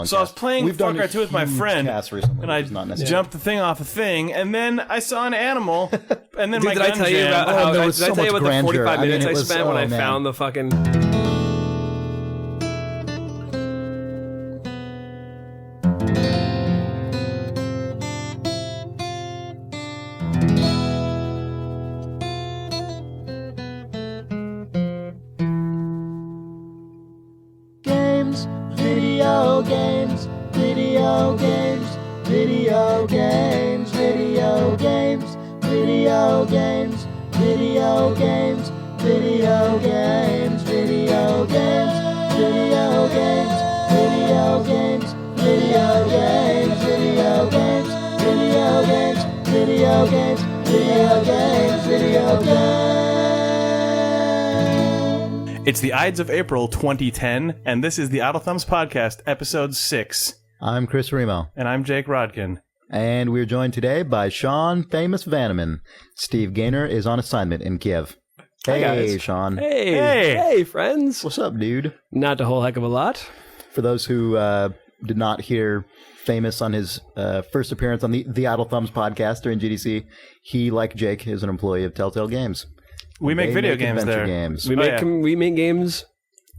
long. So I was playing Far Cry 2 with my friend, recently, and I jumped the thing off a thing, and then I saw an animal, and then my gun jammed. Did I tell you about the 45 minutes I spent when I found the fucking... Video games, video games, video games, video games, video games, video games, video games, video games, video games, video games, video games, video games, video games, video games, video games, video games. It's the Ides of April 2010, and this is the Idle Thumbs Podcast, Episode 6. I'm Chris Remo. And I'm Jake Rodkin. And we're joined today by Sean Famous Vanaman. Steve Gaynor is on assignment in Kiev. Hey, Hi guys. Sean. Hey, friends. What's up, dude? Not a whole heck of a lot. For those who did not hear Famous on his first appearance on the Idle Thumbs Podcast during GDC, he, like Jake, is an employee of Telltale Games. We make video games there. Games. We make games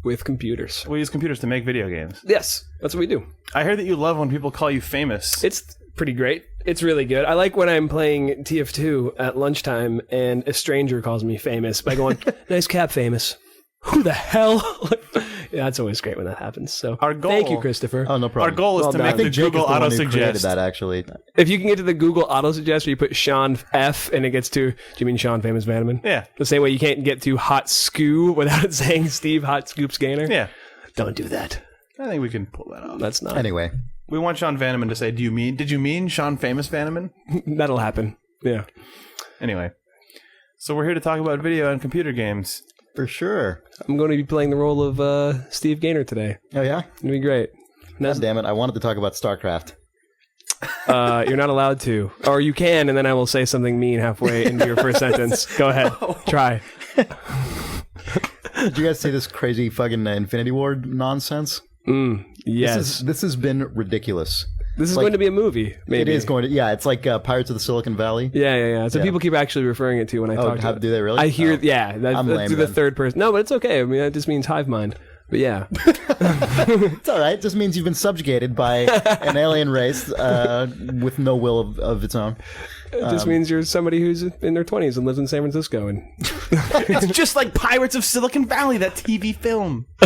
with computers. We use computers to make video games. Yes, that's what we do. I heard that you love when people call you famous. It's pretty great. It's really good. I like when I'm playing TF2 at lunchtime and a stranger calls me famous by going, "Nice cap, famous." Who the hell? Yeah, it's always great when that happens. So thank you, Christopher. Oh, no problem. Our goal is to make the Google auto suggest that actually. If you can get to the Google auto suggest where you put Sean F and it gets to, do you mean Sean Famous Vanaman? Yeah. The same way you can't get to Hot Scoo without it saying Steve Hot Scoops Gaynor? Yeah. Don't do that. I think we can pull that off. That's not. Anyway. We want Sean Vanaman to say, did you mean Sean Famous Vanaman? That'll happen. Yeah. Anyway. So we're here to talk about video and computer games. For sure. I'm going to be playing the role of Steve Gaynor today. Oh, yeah? It'll be great. God damn it. I wanted to talk about StarCraft. You're not allowed to. Or you can, and then I will say something mean halfway into your first sentence. Go ahead. Try. Did you guys see this crazy fucking Infinity Ward nonsense? Yes. This has been ridiculous. This is going to be a movie, maybe. It is going to, yeah, it's like Pirates of the Silicon Valley. Yeah. So people keep actually referring it to when I talk to do they really? I hear, I'm that's lame, through the third person. No, but it's okay. I mean, that just means hive mind. But yeah. It's all right. It just means you've been subjugated by an alien race with no will of its own. It just means you're somebody who's in their 20s and lives in San Francisco. And it's just like Pirates of Silicon Valley, that TV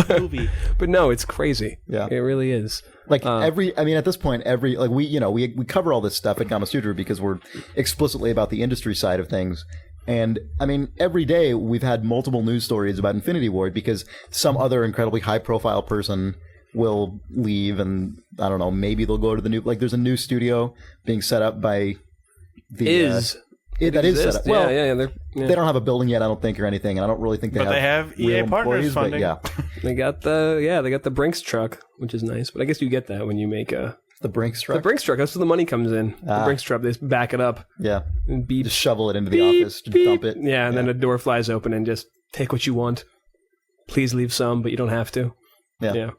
movie. But no, it's crazy. Yeah. It really is. Like at this point, we cover all this stuff at Gamasutra because we're explicitly about the industry side of things. And I mean, every day we've had multiple news stories about Infinity Ward because some other incredibly high profile person will leave and I don't know, maybe they'll go to the new, like there's a new studio being set up by the, that is set up. Well, they don't have a building yet, I don't think, or anything, and I don't really think they have EA partners funding. Yeah. They got the Brinks truck, which is nice. But I guess you get that when you make the Brinks truck. The Brinks truck. That's where the money comes in. The Brinks truck. They just back it up. Yeah. And beep. Just shovel it into the office. Just dump it. Yeah, and then a door flies open and just take what you want. Please leave some, but you don't have to. Yeah.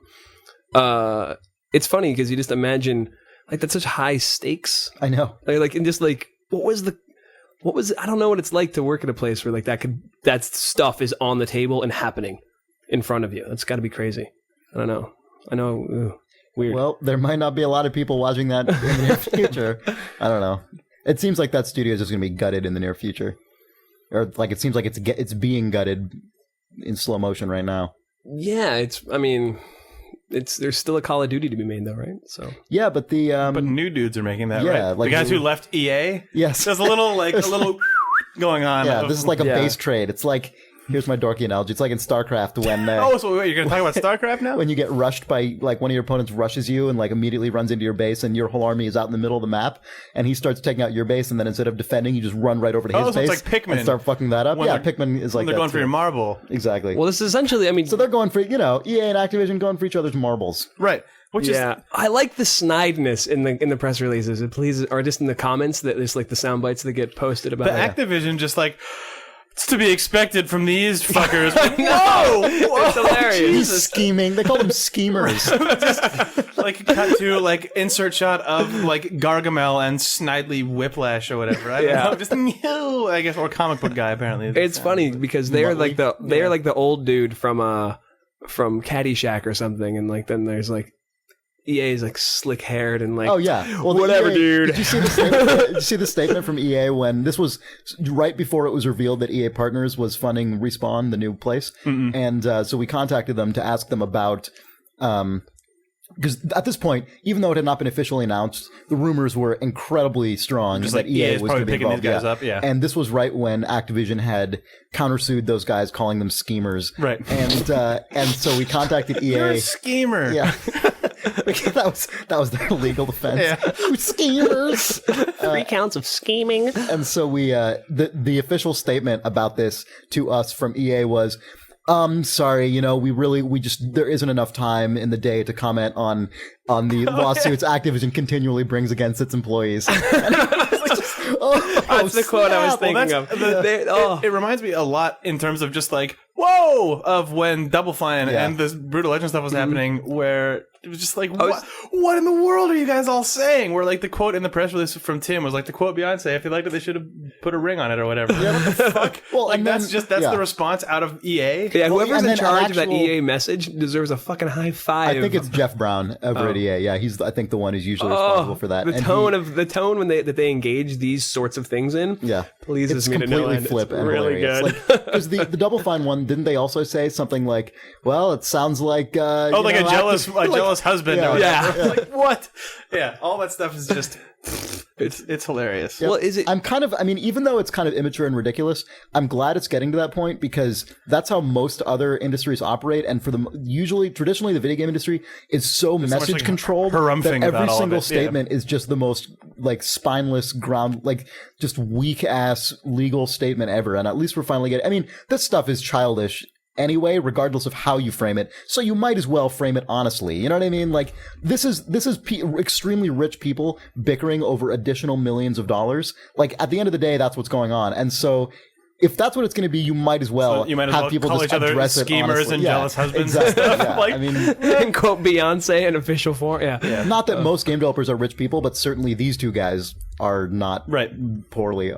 It's funny because you just imagine like that's such high stakes. I know. Like and just like what was I don't know what it's like to work at a place where like that stuff is on the table and happening in front of you. That's got to be crazy. I don't know. I know. Weird. Well, there might not be a lot of people watching that in the near future. I don't know. It seems like that studio is just going to be gutted in the near future. Or like it seems like it's being gutted in slow motion right now. Yeah, there's still a Call of Duty to be made though, right? So yeah, but but new dudes are making that, right? Like the guys who left EA. Yes, there's a little going on. Yeah, this is like a base trade. It's like, here's my dorky analogy. It's like in StarCraft when so wait, you're gonna talk about StarCraft now? When you get rushed by like one of your opponents rushes you and like immediately runs into your base and your whole army is out in the middle of the map and he starts taking out your base and then instead of defending you just run right over to his base. It's like Pikmin. And start fucking that up. Yeah, Pikmin is like they're going for your marble. Exactly. Well, this is essentially, so they're going for EA and Activision going for each other's marbles. Right. Which is, I like the snideness in the press releases. It pleases, or just in the comments that there's like the sound bites that get posted about the Activision just like It's to be expected from these fuckers. Whoa! It's hilarious. He's scheming. They call them schemers. Like cut to like insert shot of like Gargamel and Snidely Whiplash or whatever. I don't know. Just I guess, or comic book guy apparently. It's funny because they're like the old dude from Caddyshack or something, and like then there's like EA's like slick haired and like, oh yeah, well, whatever, EA, dude. Did you see the statement? Did you see the statement from EA when this was right before it was revealed that EA Partners was funding Respawn, the new place, and so we contacted them to ask them about. Because at this point, even though it had not been officially announced, the rumors were incredibly strong Just that like EA is was probably going to be picking involved. these guys up, yeah. And this was right when Activision had countersued those guys, calling them schemers. Right. And so we contacted EA. You're a schemer. Yeah. that was their legal defense. Yeah. Schemers. 3 counts of scheming. And so we the official statement about this to us from EA was, sorry, we just there isn't enough time in the day to comment on the lawsuits Activision continually brings against its employees. That's the quote I was thinking of. It reminds me a lot in terms of just like, whoa, of when Double Fine and this Brutal Legend stuff was happening, where it was just like, what in the world are you guys all saying? Where like the quote in the press release from Tim was like, to quote Beyonce, if you liked it, they should have put a ring on it or whatever. Yeah, what the fuck? Well, like that's the response out of EA. Yeah, whoever's in charge of that actual EA message deserves a fucking high five. I think it's Jeff Brown over at EA. Yeah, he's I think the one who's usually responsible for that. The tone when they engage these sorts of things in, pleases me to no end. It's completely flip and really hilarious. good. Because the Double Fine one, didn't they also say something like, "Well, it sounds like a jealous husband." Yeah. Like what? Yeah, all that stuff is just it's hilarious. Yep. Well, even though it's kind of immature and ridiculous, I'm glad it's getting to that point because that's how most other industries operate. And traditionally, the video game industry is so message like controlled that every single statement is just the most like spineless just weak ass legal statement ever. And at least we're finally getting. I mean, this stuff is childish anyway, regardless of how you frame it. So you might as well frame it honestly. You know what I mean? Like this is extremely rich people bickering over additional millions of dollars. Like at the end of the day, that's what's going on. And so if that's what it's going to be, you might as well have people call just each other address it schemers honestly. and jealous husbands. Exactly. And stuff. Yeah. I mean, and quote Beyonce in official form. Yeah. Not that most game developers are rich people, but certainly these two guys are not poorly,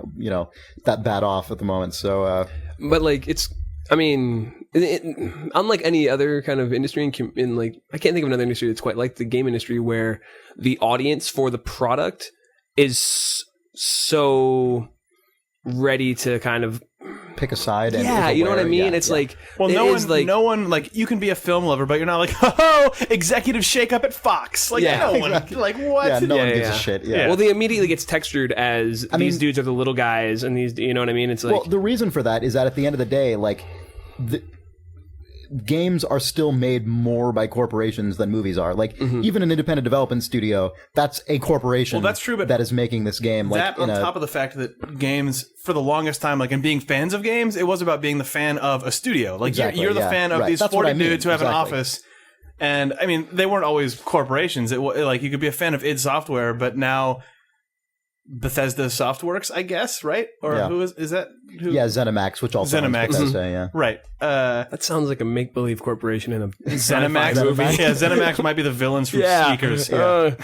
that bad off at the moment. So, but like unlike any other kind of industry in like, I can't think of another industry that's quite like the game industry where the audience for the product is so ready to kind of pick a side. And you know what I mean? It's like, well, no one, like, you can be a film lover, but you're not like, oh, executive shakeup at Fox. Like, no one, like, what? Yeah, no one gives a shit. Yeah. Well, they immediately gets textured as these dudes are the little guys, and these, you know what I mean? It's like, well, the reason for that is that at the end of the day, like, games are still made more by corporations than movies are. Like, even an independent development studio, that's a corporation. Well, that's true, but that is making this game. Like, that on top of the fact that games, for the longest time, like, and being fans of games, it was about being the fan of a studio. Like, you're the fan of these 40 dudes who have an office. And, I mean, they weren't always corporations. Like, you could be a fan of id Software, but now Bethesda Softworks, I guess, right? Or who is that? Who? Yeah, ZeniMax, which also ZeniMax. Bethesda, yeah. Right. That sounds like a make-believe corporation in a ZeniMax movie. Yeah, ZeniMax might be the villains from Sneakers. Yeah.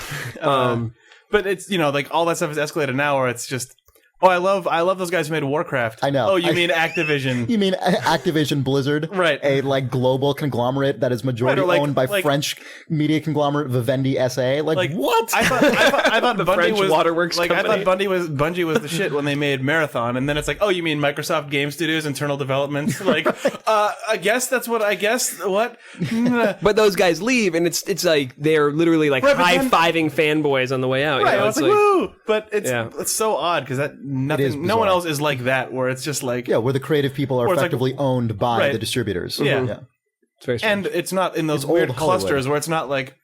But it's, like, all that stuff is escalated now where it's just, oh, I love those guys who made Warcraft. I know. Oh, you mean Activision? You mean Activision Blizzard? Right. A like global conglomerate that is majority owned by French media conglomerate Vivendi SA. Like what? I thought the Bungie French was Waterworks like company. I thought Bungie was the shit when they made Marathon, and then it's like, oh, you mean Microsoft Game Studios internal development? Like, I guess that's what I guess. What? But those guys leave, and it's like they're literally like high-fiving fanboys on the way out. Right. You know? It's like woo! But it's so odd because that no one else is like that, where it's just like where the creative people are effectively owned by the distributors. Yeah. It's very strange. And it's not in those weird clusters where it's not like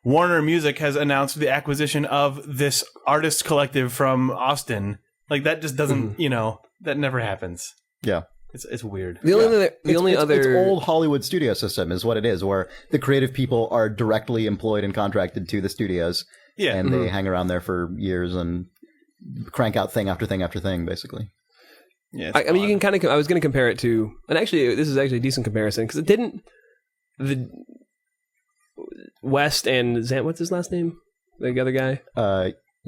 Warner Music has announced the acquisition of this artist collective from Austin. Like that just doesn't, that never happens. Yeah. It's weird. The only other it's old Hollywood studio system is what it is, where the creative people are directly employed and contracted to the studios. Yeah. And they hang around there for years and crank out thing after thing after thing, basically. Yeah, I mean, you can kind of. I was going to compare it to, and actually, this is actually a decent comparison because it didn't. The West and what's his last name? The other guy.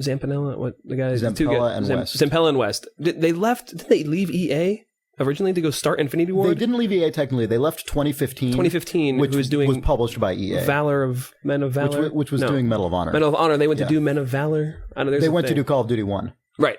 Zampella. What the guy? Zampella and West. Zampella and West. Didn't they leave EA originally to go start Infinity Ward? They didn't leave EA technically. They left 2015. 2015, which was published by EA. Men of Valor, which was doing Medal of Honor. Medal of Honor. They went to do Men of Valor. I know they went to do Call of Duty 1. Right.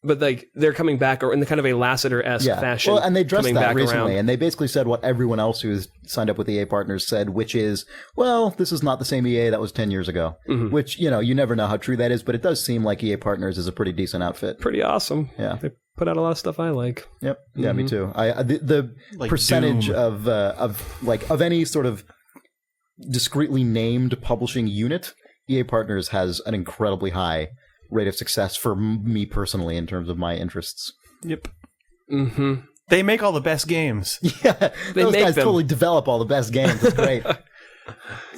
But like they're coming back, or in the kind of a Lasseter-esque fashion. Well, and they addressed that recently, around. and they basically said what everyone else who's signed up with EA partners said, which is, well, this is not the same EA that was 10 years ago. Mm-hmm. Which, you never know how true that is, but it does seem like EA partners is a pretty decent outfit. Pretty awesome. Yeah, they put out a lot of stuff I like. Yep. Yeah, me too. The like percentage Doom. of any sort of discreetly named publishing unit, EA partners has an incredibly high rate of success for me personally in terms of my interests. Yep. Mm-hmm. They make all the best games. Yeah, those guys totally develop all the best games. It's great.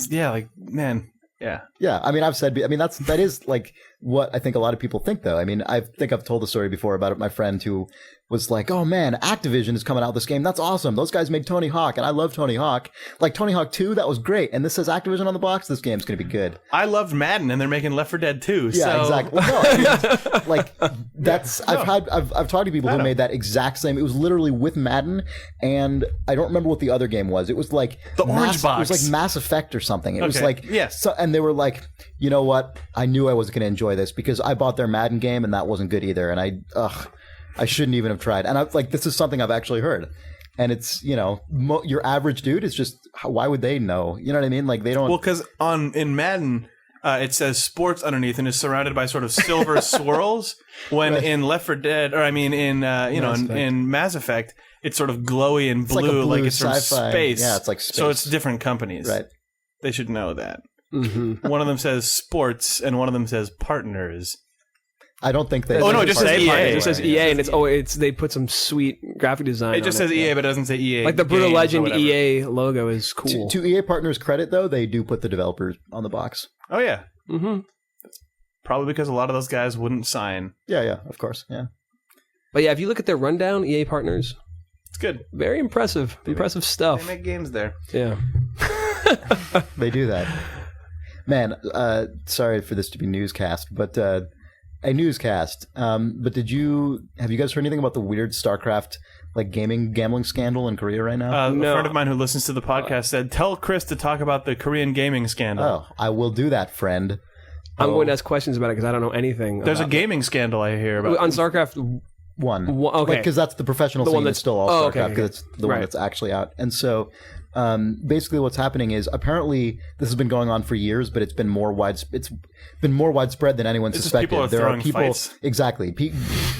Yeah, like, man. Yeah. Yeah, I mean, that is like what I think a lot of people think, though. I mean, I think I've told the story before about my friend who was like, oh man, Activision is coming out with this game. That's awesome. Those guys made Tony Hawk, and I love Tony Hawk. Like Tony Hawk 2, that was great. And this says Activision on the box. This game's going to be good. I loved Madden, and they're making Left 4 Dead 2. Yeah, exactly. Well, no, I mean, like that's I've talked to people who made that exact same. It was literally with Madden, and I don't remember what the other game was. It was like the Orange Box. It was like Mass Effect or something. It was like yes. So, and they were like, you know what? I knew I wasn't going to enjoy this because I bought their Madden game, and that wasn't good either. And I shouldn't even have tried. And I'm like, this is something I've actually heard. And it's, your average dude is just, why would they know? You know what I mean? Like, they don't. Well, because in Madden, it says sports underneath and is surrounded by sort of silver swirls. When in Left 4 Dead, or I mean, in Mass Effect, it's sort of glowy and blue, like it's from space. Yeah, it's like space. So it's different companies. Right. They should know that. Mm-hmm. One of them says sports, and one of them says partners. I don't think they. Oh no, it just says EA. It just says EA, and it's they put some sweet graphic design. It just says EA, but it doesn't say EA. Like the Brutal Legend EA logo is cool. To EA partners' credit, though, they do put the developers on the box. Oh yeah, mm-hmm. That's probably because a lot of those guys wouldn't sign. Yeah, of course, yeah. But yeah, if you look at their rundown, EA partners, it's good. Very impressive. Impressive stuff. They make games there. Yeah, they do that. Man, sorry for this to be newscast, but. A newscast. But have you guys heard anything about the weird StarCraft like gambling scandal in Korea right now? No. A friend of mine who listens to the podcast said, "Tell Chris to talk about the Korean gaming scandal." Oh, I will do that, friend. I'm going to ask questions about it because I don't know anything. There's a gaming scandal I hear about on StarCraft 1. Okay, because that's the professional scene. That's still all StarCraft because it's the one that's actually out. And so, basically, what's happening is apparently this has been going on for years, but it's been more widespread than anyone suspected. People are throwing fights. Exactly,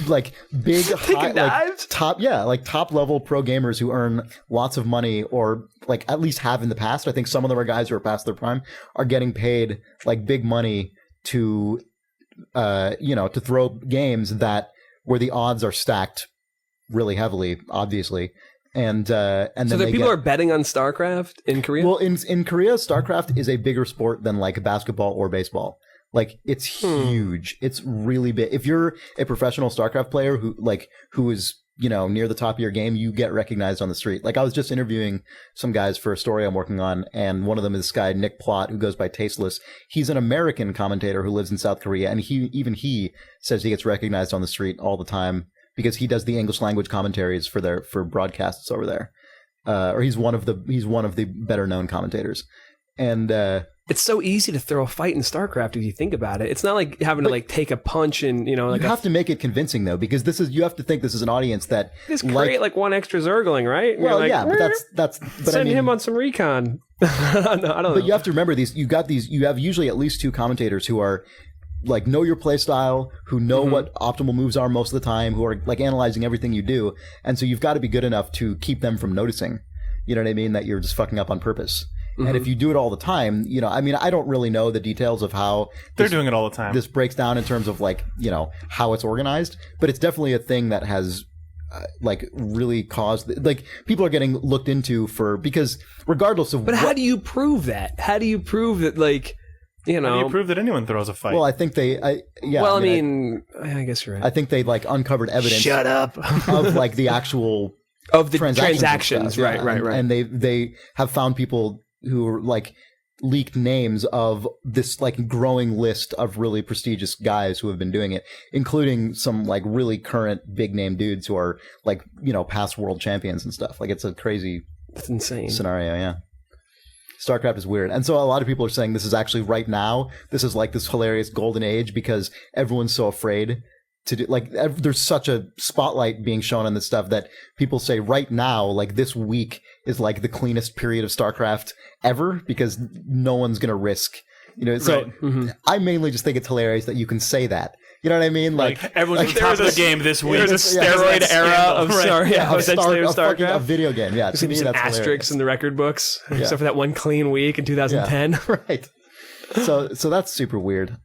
like big, high, like top level pro gamers who earn lots of money, or like at least have in the past. I think some of them are guys who are past their prime, are getting paid like big money to, to throw games where the odds are stacked really heavily, obviously. And then people are betting on StarCraft in Korea? Well, in Korea, StarCraft is a bigger sport than like basketball or baseball. Like it's huge. It's really big. If you're a professional StarCraft player who is, near the top of your game, you get recognized on the street. Like I was just interviewing some guys for a story I'm working on, and one of them is this guy, Nick Plott, who goes by Tasteless. He's an American commentator who lives in South Korea, and he says he gets recognized on the street all the time because he does the English language commentaries for broadcasts over there. Or he's one of the better known commentators. And it's so easy to throw a fight in StarCraft if you think about it. It's not like having to like take a punch and you have to make it convincing though, because you have to think this is an audience that just create like one extra Zergling, right? Well, yeah, but that's send him on some recon. No, I don't know. But you have to remember you have usually at least two commentators who are like know your play style, who know what optimal moves are most of the time, who are like analyzing everything you do, and so you've got to be good enough to keep them from noticing. You know what I mean? That you're just fucking up on purpose. And if you do it all the time, I don't really know the details of how they're doing it all the time. This breaks down in terms of like, how it's organized, but it's definitely a thing that has really caused people are getting looked into because regardless of how do you prove that? How do you prove that You know, how do you prove that anyone throws a fight? Well, I think they. I guess you're right. I think they like uncovered evidence. Shut up. Of like the actual of the transactions. Right. And they have found people who are like leaked names of this like growing list of really prestigious guys who have been doing it, including some like really current big name dudes who are like, you know, past world champions and stuff. Like it's a crazy, that's insane scenario. Yeah. StarCraft is weird. And so a lot of people are saying this is actually right now. This is like this hilarious golden age because everyone's so afraid to do, like, there's such a spotlight being shown on this stuff that people say right now, like this week is like the cleanest period of StarCraft ever because no one's going to risk, you know, so I mainly just think it's hilarious that you can say that. You know what I mean? Like everyone's like, top of the game this week. There's a steroid era of StarCraft. A video game, yeah. To me, some asterisks hilarious. In the record books, except for that one clean week in 2010. Yeah. Right. So that's super weird.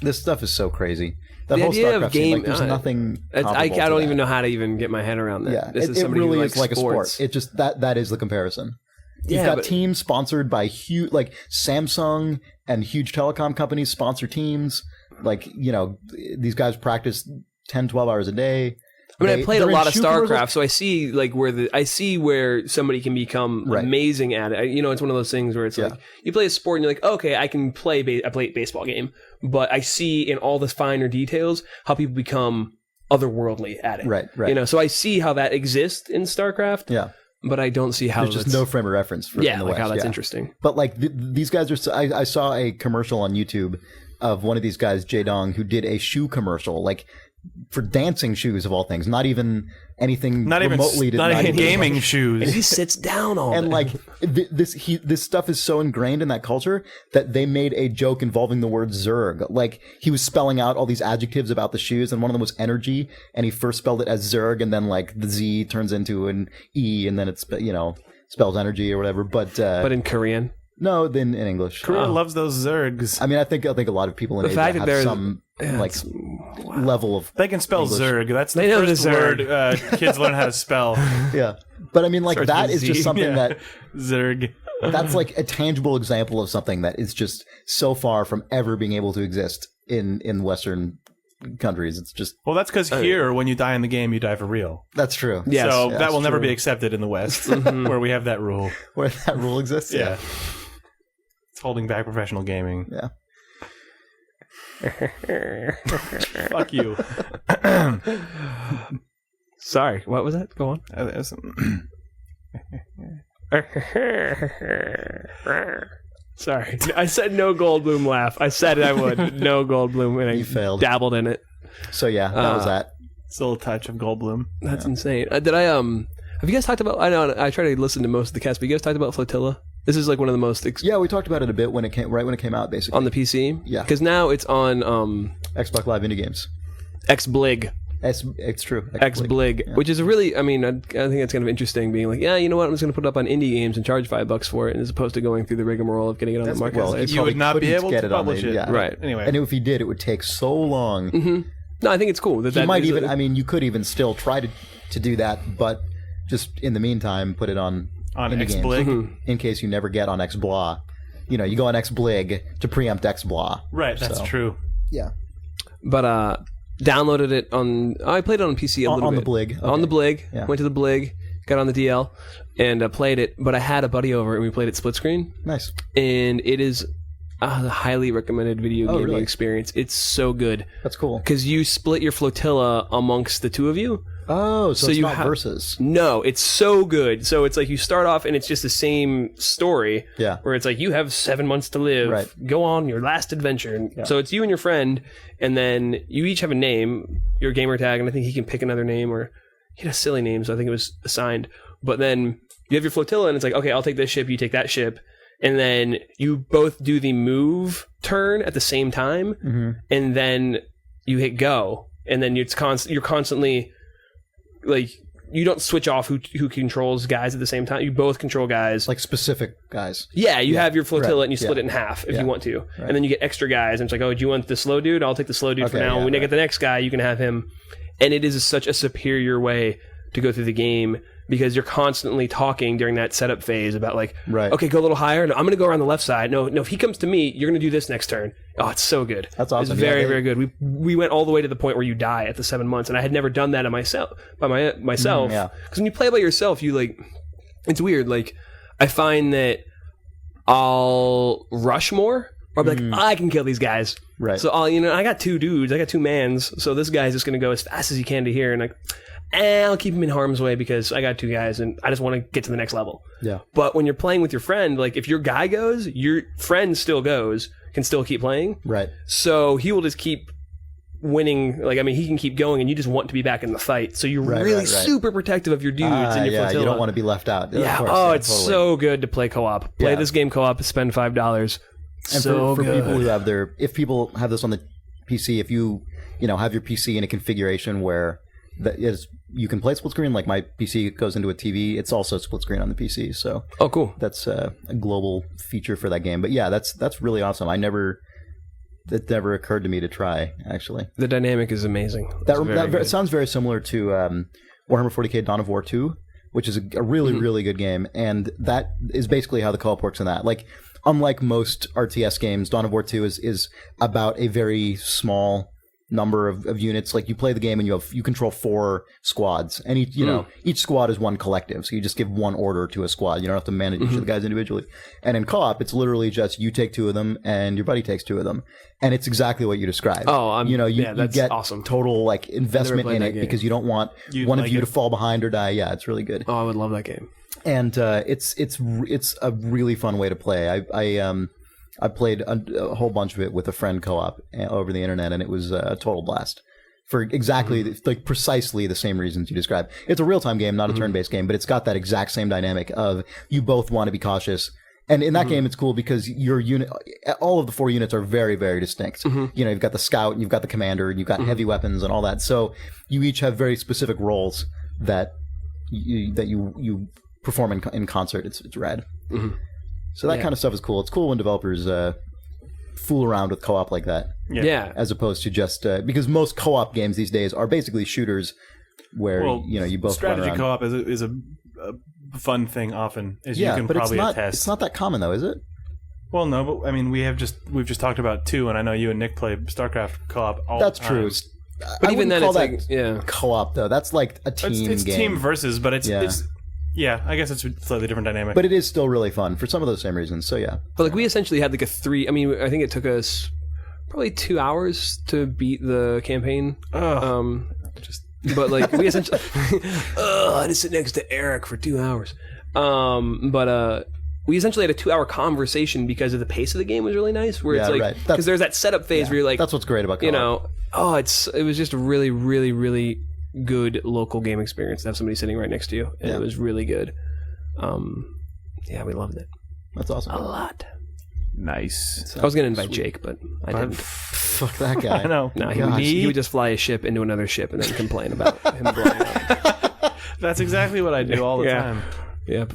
This stuff is so crazy. That the whole idea StarCraft of game, scene, like, there's nothing. I don't even know how to even get my head around that. Yeah, this is it really who is like sports. A sport. It just that is the comparison. You've got teams sponsored by huge, like Samsung and huge telecom companies sponsor teams. Like, you know, these guys practice 10, 12 hours a day. I mean, I played a lot of StarCraft, so I see like where somebody can become amazing at it. You know, it's one of those things where it's like you play a sport and you're like, okay, I can play I play a baseball game, but I see in all the finer details how people become otherworldly at it. Right. You know, so I see how that exists in StarCraft. Yeah. But I don't see how there's just no frame of reference for in the West. How that's interesting. But like these guys are. I saw a commercial on YouTube of one of these guys, Jaedong, who did a shoe commercial, like for dancing shoes of all things, not even anything remotely. Not even gaming shoes. And he sits down all and like this stuff is so ingrained in that culture that they made a joke involving the word Zerg. Like he was spelling out all these adjectives about the shoes, and one of them was energy, and he first spelled it as Zerg, and then like the Z turns into an E, and then it's, you know, spells energy or whatever. But in Korean. No, then in English. Korea loves those Zergs. I mean, I think a lot of people in Asia have some level of. They can spell English. Zerg. That's the first word kids learn how to spell. Yeah, but I mean, like that is just something that Zerg. That's like a tangible example of something that is just so far from ever being able to exist in Western countries. It's just that's because here, when you die in the game, you die for real. That's true. Yes. So that will never be accepted in the West, where we have that rule. Where that rule exists. Yeah. It's holding back professional gaming. Yeah. Fuck you. Sorry, what was that? Go on. Sorry, I said no Goldblum laugh. I said I would. No Goldblum, and I failed. Dabbled in it. So yeah, that was that. Still a touch of Goldblum. That's insane. Did I have you guys talked about? I know I try to listen to most of the cast, but you guys talked about Flotilla. This is like one of the most. Yeah, we talked about it a bit when it came out, basically on the PC. Yeah, because now it's on Xbox Live Indie Games. XBLIG. It's true. XBLIG, which is a really, I mean, I think it's kind of interesting being like, yeah, you know what, I'm just going to put it up on indie games and charge $5 for it, as opposed to going through the rigmarole of getting it on the market. Well, you would not be able to publish it. Yeah. Right. Anyway. And if he did, it would take so long. Mm-hmm. No, I think it's cool. You could even still try to do that, but just in the meantime, put it on XBLIG in case you never get on XBLIG. You know, you go on XBLIG to preempt XBLIG. Right, that's true. Yeah. But downloaded it on. I played it on PC a little bit. On the BLIG. Okay. On the BLIG. Yeah. Went to the BLIG, got on the DL, and played it. But I had a buddy over, and we played it split screen. Nice. And it is a highly recommended video gaming experience. It's so good. That's cool. Because you split your flotilla amongst the two of you. Oh, so it's not versus. No, it's so good. So it's like you start off and it's just the same story. Yeah. Where it's like you have 7 months to live. Right. Go on your last adventure. Yeah. So it's you and your friend, and then you each have a name, your gamer tag, and I think he can pick another name, or he had a silly name, so I think it was assigned. But then you have your flotilla, and it's like, okay, I'll take this ship, you take that ship, and then you both do the move turn at the same time, and then you hit go, and then you're constantly. Like, you don't switch off who controls guys at the same time. You both control guys. Like specific guys. Yeah, you have your flotilla and you split it in half if you want to. Right. And then you get extra guys. And it's like, oh, do you want the slow dude? I'll take the slow dude for now. When we get the next guy, you can have him. And it is such a superior way to go through the game because you're constantly talking during that setup phase about like, right. okay, go a little higher. No, I'm going to go around the left side. No, if he comes to me, you're going to do this next turn. Oh, it's so good. That's awesome. It's very, very good. We went all the way to the point where you die at the 7 months, and I had never done that myself. Because when you play by yourself, you like, it's weird. Like, I find that I'll rush more. Or I'll be like, I can kill these guys. Right. So I got 2 dudes, I got 2 mans, so this guy's just going to go as fast as he can to here, and like, I'll keep him in harm's way because I got 2 guys, and I just want to get to the next level. Yeah. But when you're playing with your friend, like if your guy goes, your friend still goes, can still keep playing. Right. So he will just keep winning. Like, I mean, he can keep going, and you just want to be back in the fight. So you're super protective of your dudes and your flotilla. You don't want to be left out. Yeah. Of course, it's totally. so good to play co-op. Play this game co-op, spend $5. And so for good. people who have if people have this on the PC, if you have your PC in a configuration where you can play split screen, like my PC goes into a TV, it's also split screen on the PC. So cool. That's a global feature for that game. But yeah, that's really awesome. It never occurred to me to try, actually. The dynamic is amazing. It sounds very similar to Warhammer 40k Dawn of War 2, which is a really, really good game. And that is basically how the co-op works in that. Like, unlike most RTS games, Dawn of War 2 is about a very small number of units. Like, you play the game and you control 4 squads, and each squad is one collective. So you just give one order to a squad. You don't have to manage each of the guys individually. And in co-op, it's literally just you take 2 of them and your buddy takes 2 of them, and it's exactly what you described. You get awesome. Total like investment in it because you don't want one of you to fall behind or die. Yeah, it's really good. Oh, I would love that game. And it's a really fun way to play. I played a whole bunch of it with a friend co-op over the internet, and it was a total blast for exactly like precisely the same reasons you described. It's a real-time game, not a turn-based game, but it's got that exact same dynamic of you both want to be cautious. And in that game, it's cool because your unit, all of the 4 units are very, very distinct. You've got the scout, you've got the commander, you've got heavy weapons and all that. So you each have very specific roles that you perform in concert. It's rad. So that kind of stuff is cool. It's cool when developers fool around with co-op like that. Yeah. As opposed to just because most co-op games these days are basically shooters where you both strategy run around. co-op is a fun thing often, as you can but probably attest. It's not that common though, is it? Well, no, but I mean we've just talked about 2, and I know you and Nick play StarCraft co-op all That's the time. true. But I even then, call it's that co-op though. That's like a team it's game. team versus, but it's I guess it's a slightly different dynamic. But it is still really fun for some of those same reasons. So yeah. But like we essentially had like a 3. I mean, I think it took us probably 2 hours to beat the campaign. But like we essentially, I had to sit next to Eric for 2 hours. But we essentially had a 2-hour conversation because of the pace of the game was really nice. Where it's like because there's that setup phase where you're like, that's what's great about co-op. It was just a really, really, really good local game experience to have somebody sitting right next to you, and it was really good. We loved it. That's awesome. A lot. Nice. I was going to invite Jake, but I didn't. Fuck that guy. I know. No, he would just fly a ship into another ship and then complain about him blowing up. That's exactly what I do all the time. Yep.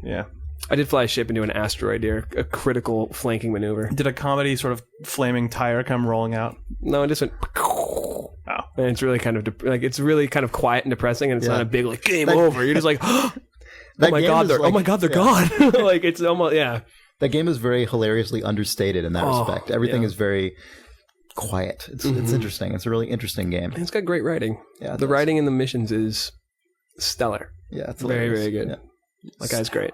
Yeah. I did fly a ship into an asteroid here, a critical flanking maneuver. Did a comedy sort of flaming tire come rolling out? No, it just went. Oh. And it's really kind of it's really kind of quiet and depressing, and it's not a big like game over. You're just like, oh my god, they're gone. Like it's almost That game is very hilariously understated in that respect. Everything is very quiet. It's interesting. It's a really interesting game. And it's got great writing. Yeah, the writing in the missions is stellar. Yeah, it's very, hilarious. very good. Yeah. That guy's great.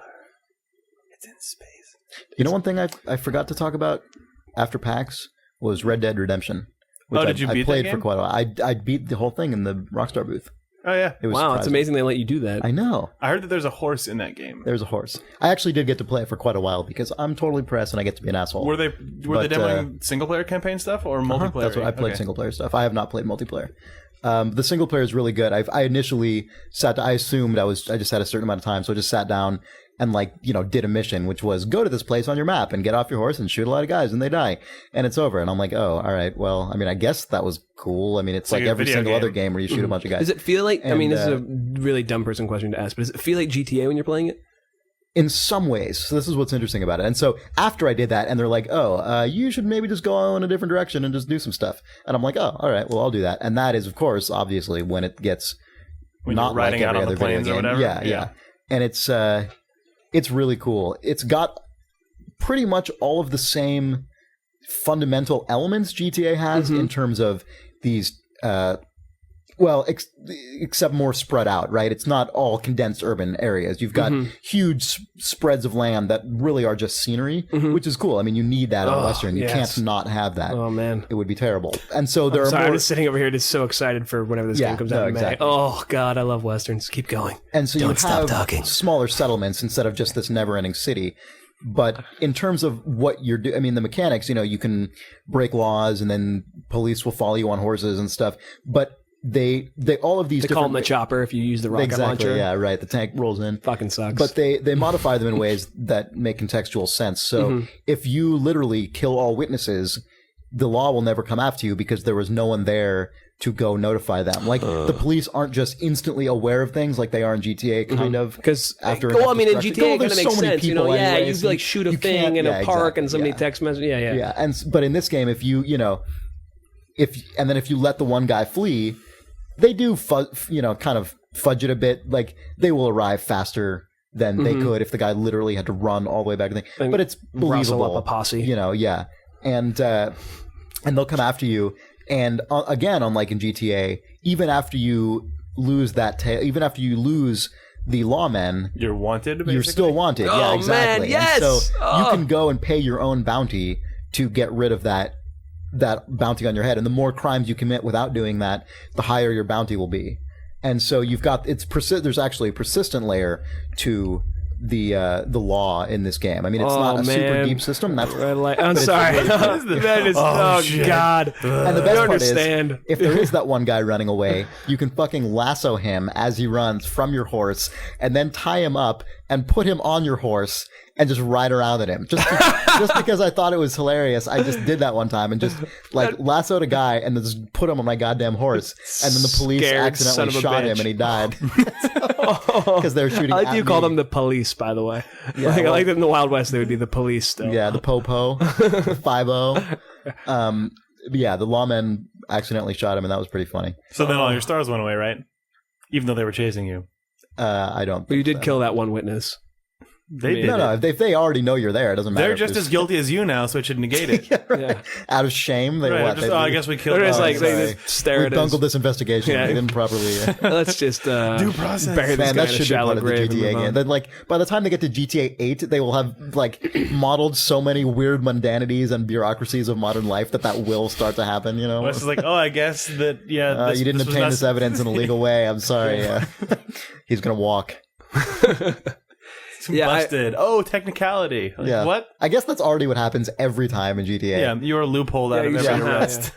It's in space. You know, one thing I forgot to talk about after PAX was Red Dead Redemption. Which did you beat I played that game? for quite a while. I beat the whole thing in the Rockstar booth. Oh yeah. It was wow, it's surprising. amazing they let you do that. I know. I heard that there's a horse in that game. There's a horse. I actually did get to play it for quite a while because I'm totally pressed and I get to be an asshole. Were they demoing single player campaign stuff or multiplayer? That's what I played. Single player stuff. I have not played multiplayer. The single player is really good. I initially I assumed I just had a certain amount of time, so I just sat down and did a mission, which was go to this place on your map and get off your horse and shoot a lot of guys and they die and it's over. And I'm like, oh, all right. Well, I mean, I guess that was cool. I mean, it's like every single other game where you shoot a bunch of guys. Does it feel like? I mean, this is a really dumb person question to ask, but does it feel like GTA when you're playing it? In some ways. So this is what's interesting about it. And so after I did that, and they're like, oh, you should maybe just go in a different direction and just do some stuff. And I'm like, oh, all right, well, I'll do that. And that is, of course, obviously, when it gets when not you're riding like out every on the other video planes or game. whatever. Yeah. And it's really cool. It's got pretty much all of the same fundamental elements GTA has in terms of these, except more spread out, right? It's not all condensed urban areas. You've got huge spreads of land that really are just scenery, which is cool. I mean, you need that in Western. You can't not have that. Oh, man. It would be terrible. And so there are I'm just sitting over here just so excited for whenever this game comes out in May. Exactly. Oh, God, I love Westerns. Keep going. And so Don't stop talking. Smaller settlements instead of just this never-ending city. But in terms of what you're doing, I mean, the mechanics, you can break laws and then police will follow you on horses and stuff. But they all of these They call them the chopper if you use the rocket launcher. Yeah, right. The tank rolls in. Fucking sucks. But they modify them in ways that make contextual sense. So if you literally kill all witnesses, the law will never come after you because there was no one there to go notify them. Like the police aren't just instantly aware of things like they are in GTA, kind of. Because in GTA kind of makes sense. You anyways, like shoot a thing in a park and somebody text message. Yeah. But in this game, if you let the one guy flee, they do kind of fudge it a bit. Like they will arrive faster than they could if the guy literally had to run all the way back to the thing. But it's believable. Rustle up a posse. And they'll come after you. And again, unlike in GTA, even after you lose even after you lose the lawmen, you're wanted. Basically? You're still wanted. Oh, yeah, exactly. Man, yes! And so you can go and pay your own bounty to get rid of that bounty on your head. And the more crimes you commit without doing that, the higher your bounty will be. And so you've got there's actually a persistent layer to the law in this game. I mean, it's not a super deep system. I'm sorry. That is, God. And the best part is, if there is that one guy running away, you can fucking lasso him as he runs from your horse and then tie him up and put him on your horse and just ride around at him. Just because I thought it was hilarious, I just did that one time and just lassoed a guy and then just put him on my goddamn horse. And then the police accidentally shot him and he died. Because they were shooting I like at you call me. them the police, by the way. Yeah, I like that in the Wild West they would be the police still. Yeah, the po-po, the 5-0. The lawmen accidentally shot him and that was pretty funny. So then all your stars went away, right? Even though they were chasing you. I don't. But you did kill that one witness. No. If they already know you're there, it doesn't matter. They're just as guilty as you now, so it should negate it. Yeah. Out of shame, they what? I guess we killed. They just stare at us. We bungled this investigation. We didn't properly. Let's just due process. Bury this guy in a shallow grave. The GTA game. Then, by the time they get to GTA 8, they will have modeled so many weird mundanities and bureaucracies of modern life that will start to happen. Wes is like, I guess that you didn't obtain this evidence in a legal way. I'm sorry. He's gonna walk. Busted. Technicality. What? I guess that's already what happens every time in GTA. Yeah, you're a loophole out of every arrest.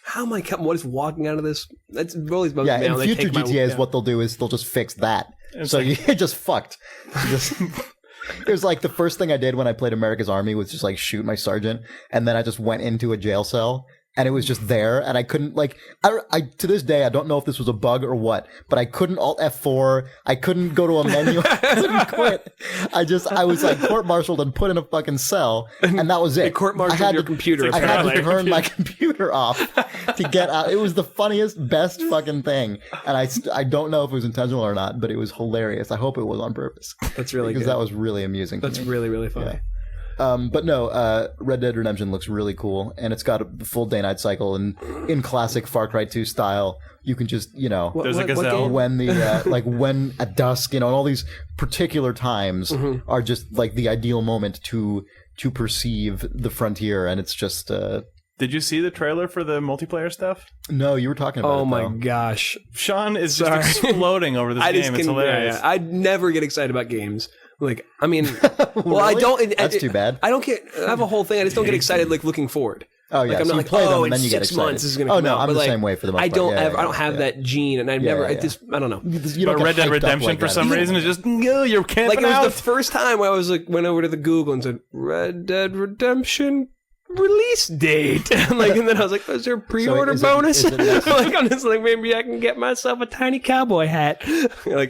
How am I? What is walking out of this? That's always bugs me out. In future GTAs, what they'll do is they'll just fix that. So you're just fucked. It was like the first thing I did when I played America's Army was just shoot my sergeant, and then I just went into a jail cell. And it was just there, and I couldn't I to this day I don't know if this was a bug or what, but I couldn't Alt F4. I couldn't go to a menu. I couldn't quit. I was court-martialed and put in a fucking cell, and that was it. They court-martialed your computer. I had to turn my computer off to get out. It was the funniest, best fucking thing, and I don't know if it was intentional or not, but it was hilarious. I hope it was on purpose. That's really because good. that was really amusing. That's really really funny. Yeah. But no, Red Dead Redemption looks really cool, and it's got a full day-night cycle, and in classic Far Cry 2 style, you can just, there's a gazelle. When when at dusk, and all these particular times are just the ideal moment to perceive the frontier, and it's just... Did you see the trailer for the multiplayer stuff? No, you were talking about it. Oh my gosh. Sean is just exploding over this game. It's hilarious. Yeah. I never get excited about games. I mean, really? I don't. That's too bad. I don't get. I have a whole thing. I just don't get excited looking forward. Oh yeah, I'm so not you play them and in then you get 6 excited. months this is going to come out. I'm the same way for the most part. I don't I don't have that gene, and I've never. I don't know. You don't Red Dead Redemption for some reason is just you're camping out. It was the first time I was went over to the Google and said Red Dead Redemption release date. And then I was like, is there a pre-order bonus? I'm just maybe I can get myself a tiny cowboy hat.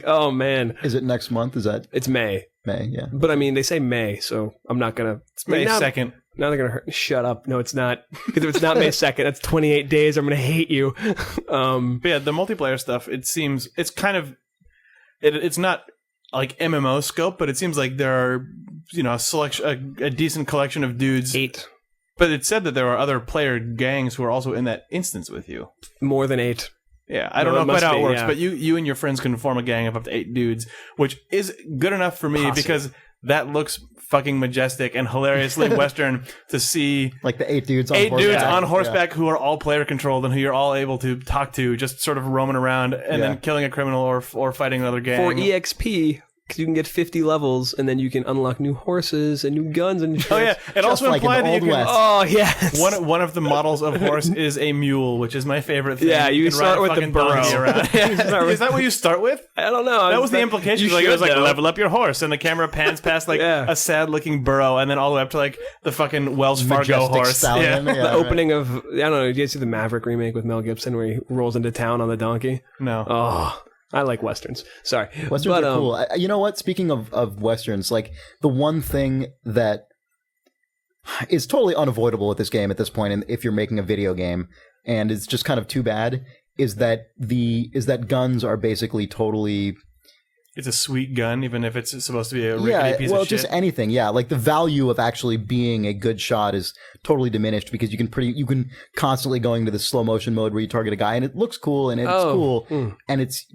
Oh man. Is it next month? It's May. May, yeah. But I mean, they say May, so I'm not gonna. It's May 2nd. Now they're gonna shut up. No, it's not. Because if it's not May 2nd, that's 28 days. I'm gonna hate you. But yeah, the multiplayer stuff. It seems it's kind of it's not like MMO scope, but it seems like there are a decent collection of dudes. 8. But it said that there are other player gangs who are also in that instance with you. More than 8. Yeah, I don't know quite how it works, but you and your friends can form a gang of up to 8 dudes, which is good enough for me because that looks fucking majestic and hilariously Western to see. Like the 8 dudes on horseback who are all player controlled and who you're all able to talk to, just sort of roaming around and then killing a criminal or fighting another gang. For EXP, because you can get 50 levels and then you can unlock new horses and new guns and shit. Oh yeah, it also implied that you can. West. Oh yes. One of the models of horse is a mule, which is my favorite thing. Yeah, you start with the burro. Is that what you start with? I don't know. That was the implication. It was like level up your horse, and the camera pans past like a sad looking burro, and then all the way up to like the fucking Wells Fargo horse. Stallion. Yeah. The opening of I don't know. Did you see the Maverick remake with Mel Gibson where he rolls into town on the donkey? No. Oh. I like Westerns. Sorry. Westerns are cool. You know what? Speaking of Westerns, like the one thing that is totally unavoidable with this game at this point, and if you're making a video game, and it's just kind of too bad, is that guns are basically totally... It's a sweet gun, even if it's supposed to be a rickety piece of shit. Just anything, yeah. Like the value of actually being a good shot is totally diminished because you can constantly go into the slow motion mode where you target a guy and it looks cool and it's cool and it's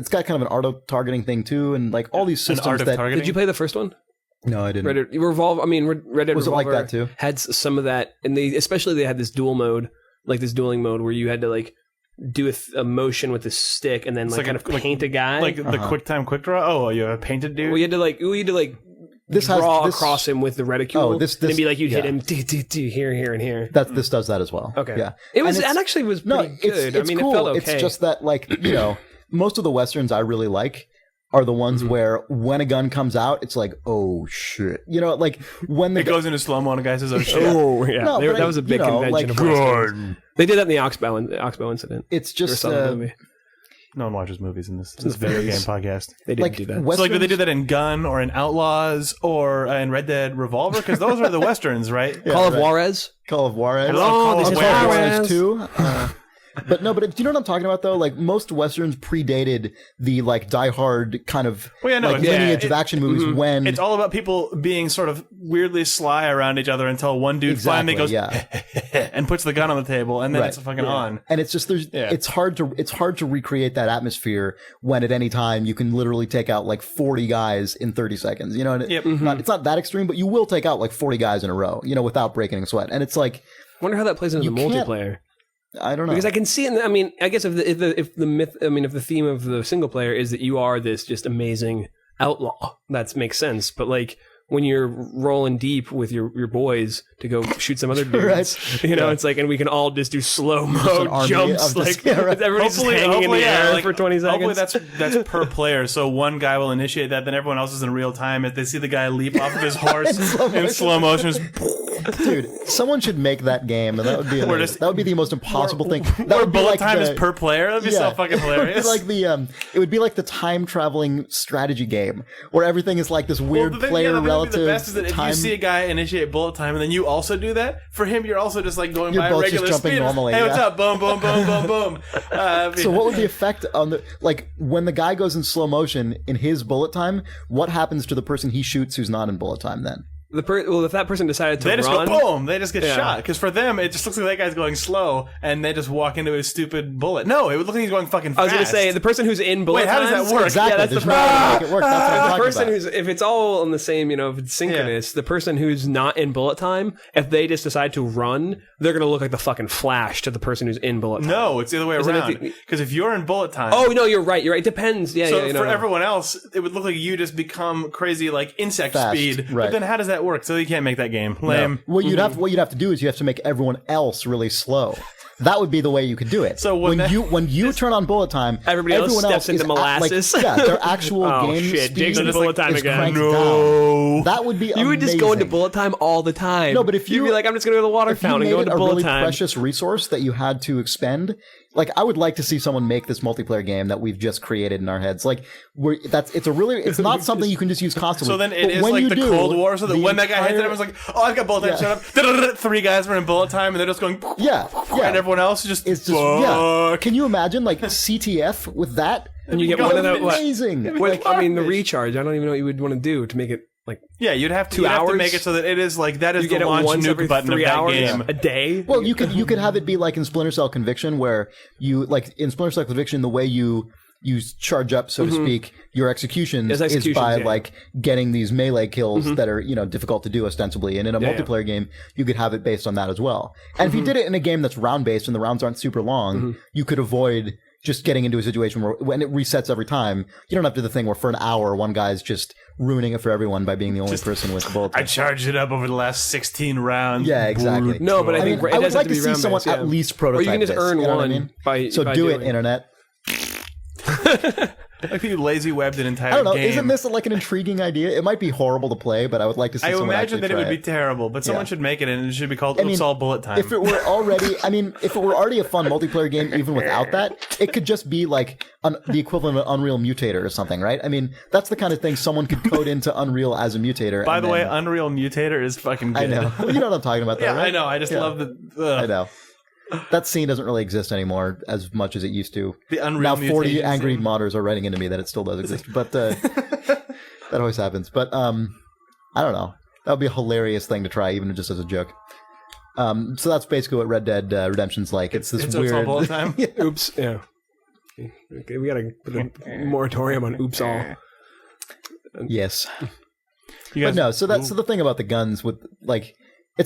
got kind of an art of targeting thing too and like all these systems that. Did you play the first one? No, I didn't. Red Dead Revolver was it like that too? Had some of that, and especially they had this dual mode, like this dueling mode where you had to like do a motion with a stick and then like kind of paint a guy, like the quick time quick draw. Oh, you have a painted dude. Well, you had to like draw across him with the reticule. Oh, this and be like you'd hit him here and here. This does that as well. Okay, yeah, it actually was pretty good. It's cool. It felt okay. It's just that like most of the Westerns I really like are the ones where when a gun comes out, it's like, oh shit. Like when it goes into slow-mo and a guy says, oh shit. Oh yeah, that was a big convention of Westerns. They did that in the Oxbow incident. It's just no one watches movies in this video game podcast. They didn't do that. So did they do that in Gun or in Outlaws or in Red Dead Revolver? Because those are the Westerns, right? Yeah, Call of Juarez. Hello, this is Juarez too. But do you know what I'm talking about though? Like most Westerns predated the like Die Hard kind of lineage of action movies when it's all about people being sort of weirdly sly around each other until one dude finally goes and puts the gun on the table and then it's fucking on. And it's just it's hard to recreate that atmosphere when at any time you can literally take out like 40 guys in 30 seconds. And it's not that extreme, but you will take out like 40 guys in a row, without breaking a sweat. And it's like, I wonder how that plays into the multiplayer. I don't know, because I can see it. I mean, I guess if the theme of the single player is that you are this just amazing outlaw, that makes sense. But like when you're rolling deep with your boys to go shoot some other dudes, it's like, and we can all just do slow mo jumps, like everybody's just hanging in the air for 20 seconds. Hopefully that's per player. So one guy will initiate that, then everyone else is in real time. If they see the guy leap off of his horse in slow motion. Dude, someone should make that game, and that would be amazing. That would be the most impossible thing. That would be bullet time is per player. That'd be so fucking hilarious. It would be like the time traveling strategy game where everything is like this weird player relative. The best is that if you see a guy initiate bullet time and then you also do that, for him you're also just like going by regular just jumping speed. Normally, hey, what's up? Boom, boom, boom, boom, boom. So what would the effect on when the guy goes in slow motion in his bullet time? What happens to the person he shoots who's not in bullet time then? If that person decided to run... They just run, go boom! They just get shot. Because for them, it just looks like that guy's going slow, and they just walk into his stupid bullet. No, it would look like he's going fucking fast. I was going to say, the person who's in bullet how does that work? Exactly. Yeah, that's There's the problem. Make it work. That's what I'm talking the person about. if it's all on the same, if it's synchronous, the person who's not in bullet time, if they just decide to run, they're going to look like the fucking Flash to the person who's in bullet time. No, it's the other way around. Because if you're in bullet time... Oh, no, you're right. It depends. Yeah, so for everyone else, it would look like you just become crazy like insect speed. Right. But then how does that work? So you can't make that game. Lame. No. What you'd have to do is you have to make everyone else really slow. That would be the way you could do it. So when you turn on bullet time, everyone else steps into molasses. Their actual game shit. speed Jake's into bullet time again. No, that would be. You would just go into bullet time all the time. No, but if you'd be like, I'm just going to go to the water fountain and go into bullet time. Precious resource that you had to expend. Like, I would like to see someone make this multiplayer game that we've just created in our heads. Like, it's not something you can just use constantly. So then it is like the Cold War. So that when that guy hits it, everyone's like, "Oh, I've got bullet time." Shut up! 3 guys were in bullet time, and they're just going, and everyone else is just, Can you imagine like CTF with that? And you get one of the amazing. I mean, the recharge. I don't even know what you would want to do to make it like. Yeah, you'd have to make it so that it is like that is the launch nuke button of that game a day. Well, you could have it be like in Splinter Cell Conviction, where you like in Splinter Cell Conviction, the way you charge up, so to speak, your executions is by like getting these melee kills that are difficult to do ostensibly. And in a multiplayer game, you could have it based on that as well. And if you did it in a game that's round based and the rounds aren't super long, you could avoid just getting into a situation where when it resets every time, you don't have to do the thing where for an hour one guy's just ruining it for everyone by being the only person with the bullet. I charged it up over the last 16 rounds. Yeah, exactly. No, but I think I would like to see someone at least prototype this. Or you can just earn one. I mean? by do it, internet. Like you lazy webbed an entire I don't know. game. Isn't this like an intriguing idea? It might be horrible to play, but I would like to see. I imagine that it would be terrible, but someone should make it, and it should be called Oops All Bullet Time. If it were already a fun multiplayer game, even without that, it could just be like the equivalent of Unreal Mutator or something, right? I mean, that's the kind of thing someone could code into Unreal as a mutator. By the way, Unreal Mutator is fucking good. I know. Well, you know what I'm talking about, though, right? I know. I just love the. I know. That scene doesn't really exist anymore as much as it used to. The Unreal now 40 Mutation angry scene. modders are writing into me that it still does exist, but that always happens. But I don't know. That would be a hilarious thing to try, even just as a joke. So that's basically what Red Dead Redemption's like. It's this weird. All bullet time. Oops. Yeah. Okay, we gotta put a moratorium on oops all. Yes. But no. So that's the thing about the guns with like.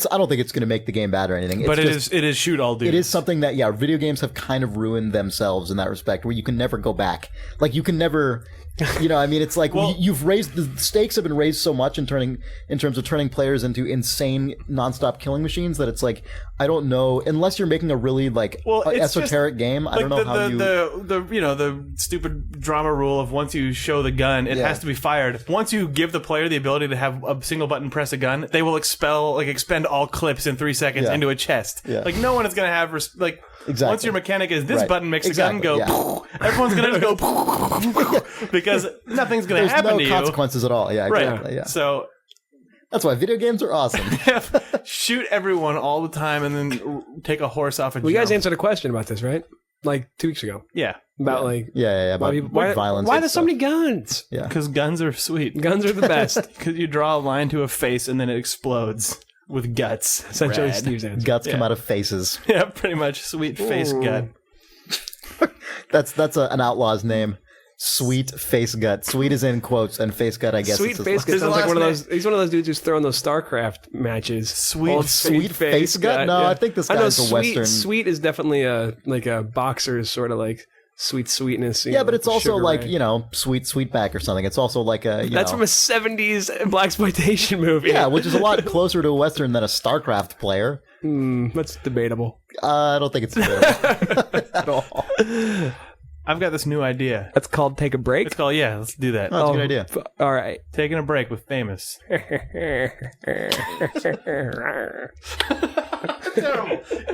I don't think it's going to make the game bad or anything. But it is shoot all dudes. It is something that, video games have kind of ruined themselves in that respect, where you can never go back. Like, you can never, it's like you've raised, the stakes have been raised so much in terms of turning players into insane nonstop killing machines that it's like, I don't know, unless you're making a really esoteric game, I don't know how you... The stupid drama rule of once you show the gun, it has to be fired. Once you give the player the ability to have a single button press a gun, they will expend all clips in 3 seconds into a chest. Yeah. Like, no one is going to have... Once your mechanic is this button makes a gun go... Everyone's going to just go... because nothing's going to happen to you. There's no consequences at all. Yeah, exactly. Right. Yeah. So... That's why video games are awesome. Shoot everyone all the time and then take a horse off a jump. Well, you guys answered a question about this, right? Like 2 weeks ago. Yeah. About about violence. Why there's so many guns? Yeah. Because guns are sweet. Guns are the best. Because you draw a line to a face and then it explodes with guts. Essentially Steve's answer. Guts come out of faces. Yeah, pretty much. Sweet face gut. That's an outlaw's name. Sweet face gut. Sweet is in quotes, and face gut, I guess. Sweet face gut sounds like one of those. He's one of those dudes who's throwing those StarCraft matches. Sweet face gut. No, I think this guy's a Western. Sweet is definitely a boxer's sort of like sweet sweetness. But it's also like sweet back or something. It's also like a that's from a '70s blaxploitation movie. Yeah, which is a lot closer to a Western than a StarCraft player. That's debatable. I don't think it's debatable at all. I've got this new idea. That's called Take a Break? It's called, let's do that. Oh, that's a good idea. All right. Taking a break with Famous. Terrible.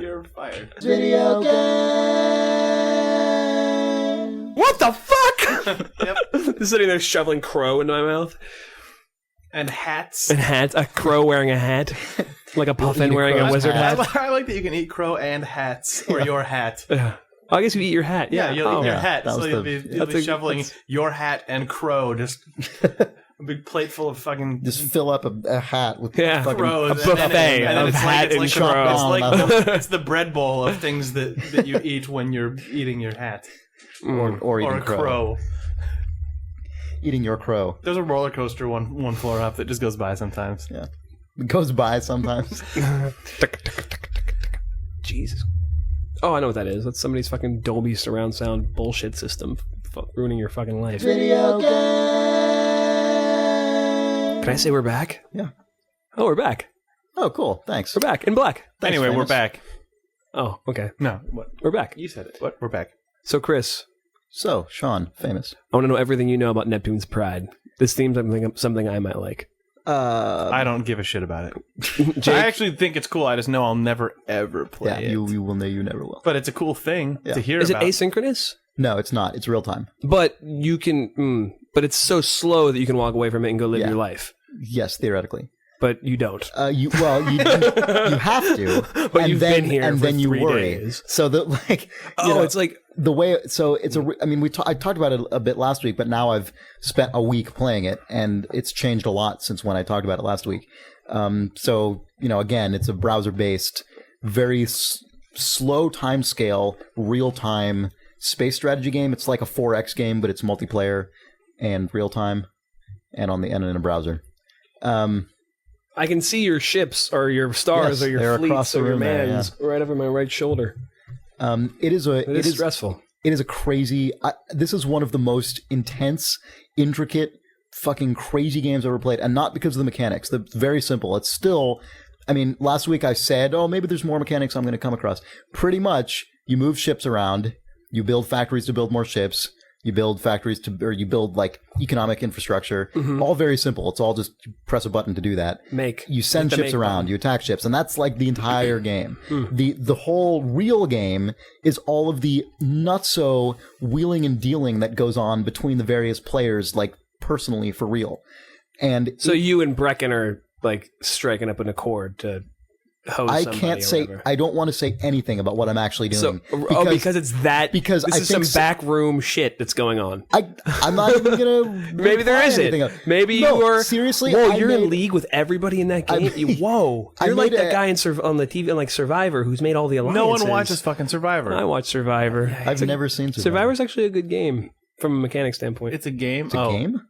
You're fired. Video game. What the fuck? Yep. Just sitting there shoveling crow into my mouth. And hats. A crow wearing a hat. Like a puffin wearing a wizard hat. I like that you can eat crow and hats. Or your hat. I guess you eat your hat. Yeah, you'll eat your hat. So you'll be shoveling your hat and crow. Just a big plate full of fucking... Just fill up a hat with fucking... Crows. A buffet of hat and crow. It's the bread bowl of things that you eat when you're eating your hat. Or eating a crow. Eating your crow. There's a roller coaster one floor up that just goes by sometimes. Yeah. It goes by sometimes. Jesus. Oh, I know what that is. That's somebody's fucking Dolby surround sound bullshit system ruining your fucking life. Video game. Can I say we're back? Yeah. Oh, we're back. Oh, cool. Thanks. We're back in black. Thanks, anyway, Famous. we're back. Oh, okay. No, what? We're back. You said it. What? We're back. So, Chris. So, Sean, Famous. I want to know everything you know about Neptune's Pride. This seems like something I might like. I don't give a shit about it. Jake? I actually think it's cool. I just know I'll never ever play it. You will know you never will. But it's a cool thing to hear Is about. it asynchronous? No, it's not. It's real time. But you can... but it's so slow that you can walk away from it and go live your life. Yes, theoretically. but you don't. You have to, but you've been here and for then you 3 worry. days. So that like, it's like the way. So it's I mean, I talked about it a bit last week, but now I've spent a week playing it, and it's changed a lot since when I talked about it last week. So again, it's a browser-based, very slow time scale, real time space strategy game. It's like a 4X game, but it's multiplayer and real time, and in a browser. I can see your ships or your stars or your fleets or your mans right over my right shoulder. It is stressful. It is a crazy. This is one of the most intense, intricate, fucking crazy games I've ever played, and not because of the mechanics. They're very simple. It's still. I mean, last week I said, maybe there's more mechanics I'm going to come across. Pretty much, you move ships around, you build factories to build more ships, you build factories you build like economic infrastructure. Mm-hmm. All very simple. It's all just press a button to do that. You send ships around, you attack ships, and that's like the entire game. The whole real game is all of the not-so wheeling and dealing that goes on between the various players, like personally for real. And so you and Brecken are like striking up an accord to hose I somebody can't say. I don't want to say anything about what I'm actually doing. Because it's that. Because this is some backroom shit that's going on. I'm not even gonna. Maybe there isn't. Maybe you are seriously. Whoa, you're in league with everybody in that game. You're like that guy on the TV, like Survivor, who's made all the alliances. No one watches fucking Survivor. I watch Survivor. I've never seen Survivor. Survivor's actually a good game from a mechanic standpoint. It's a game. It's a game.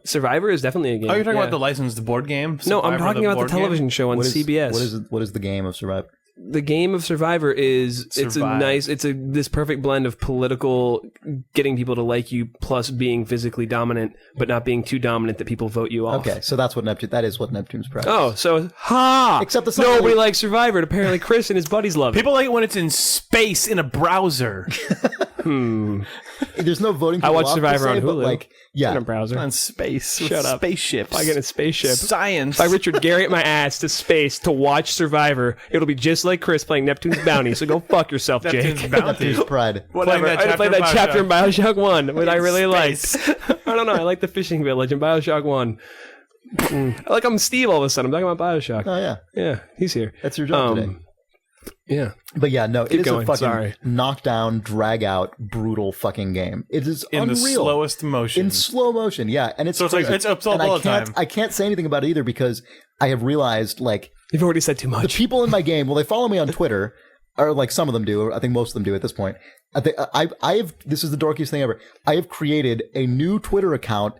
Survivor is definitely a game. Oh, you're talking about the licensed board game? No, I'm talking about the television show on CBS. What is the game of Survivor? The game of Survivor is this perfect blend of political, getting people to like you, plus being physically dominant, but not being too dominant that people vote you off. Okay, so that is what Neptune's prize. Oh, so Except nobody likes Survivor. Apparently, Chris and his buddies love it. People like it when it's in space in a browser. There's no voting. I watch Survivor on Hulu. In a browser on space. Shut up. Spaceships. If I get a spaceship. Science. If I Richard Garriott my ass to space to watch Survivor, it'll be just like Chris playing Neptune's Bounty. So go fuck yourself, Jake. Neptune's Pride. Whatever. I played that chapter in Bioshock 1, which I really liked. I don't know. I like the fishing village in Bioshock 1. I like I'm Steve all of a sudden. I'm talking about Bioshock. Oh, yeah. Yeah, he's here. That's your job today. Yeah. But yeah, no, it is a fucking Sorry. knockdown, drag out, brutal fucking game. It is in unreal. The slowest motion. In slow motion, yeah. And it's so it's crazy. like it's up all the time. I can't say anything about it either because I have realized you've already said too much. The people in my game, they follow me on Twitter, or like some of them do. I think most of them do at this point. I have this is the dorkiest thing ever. I have created a new Twitter account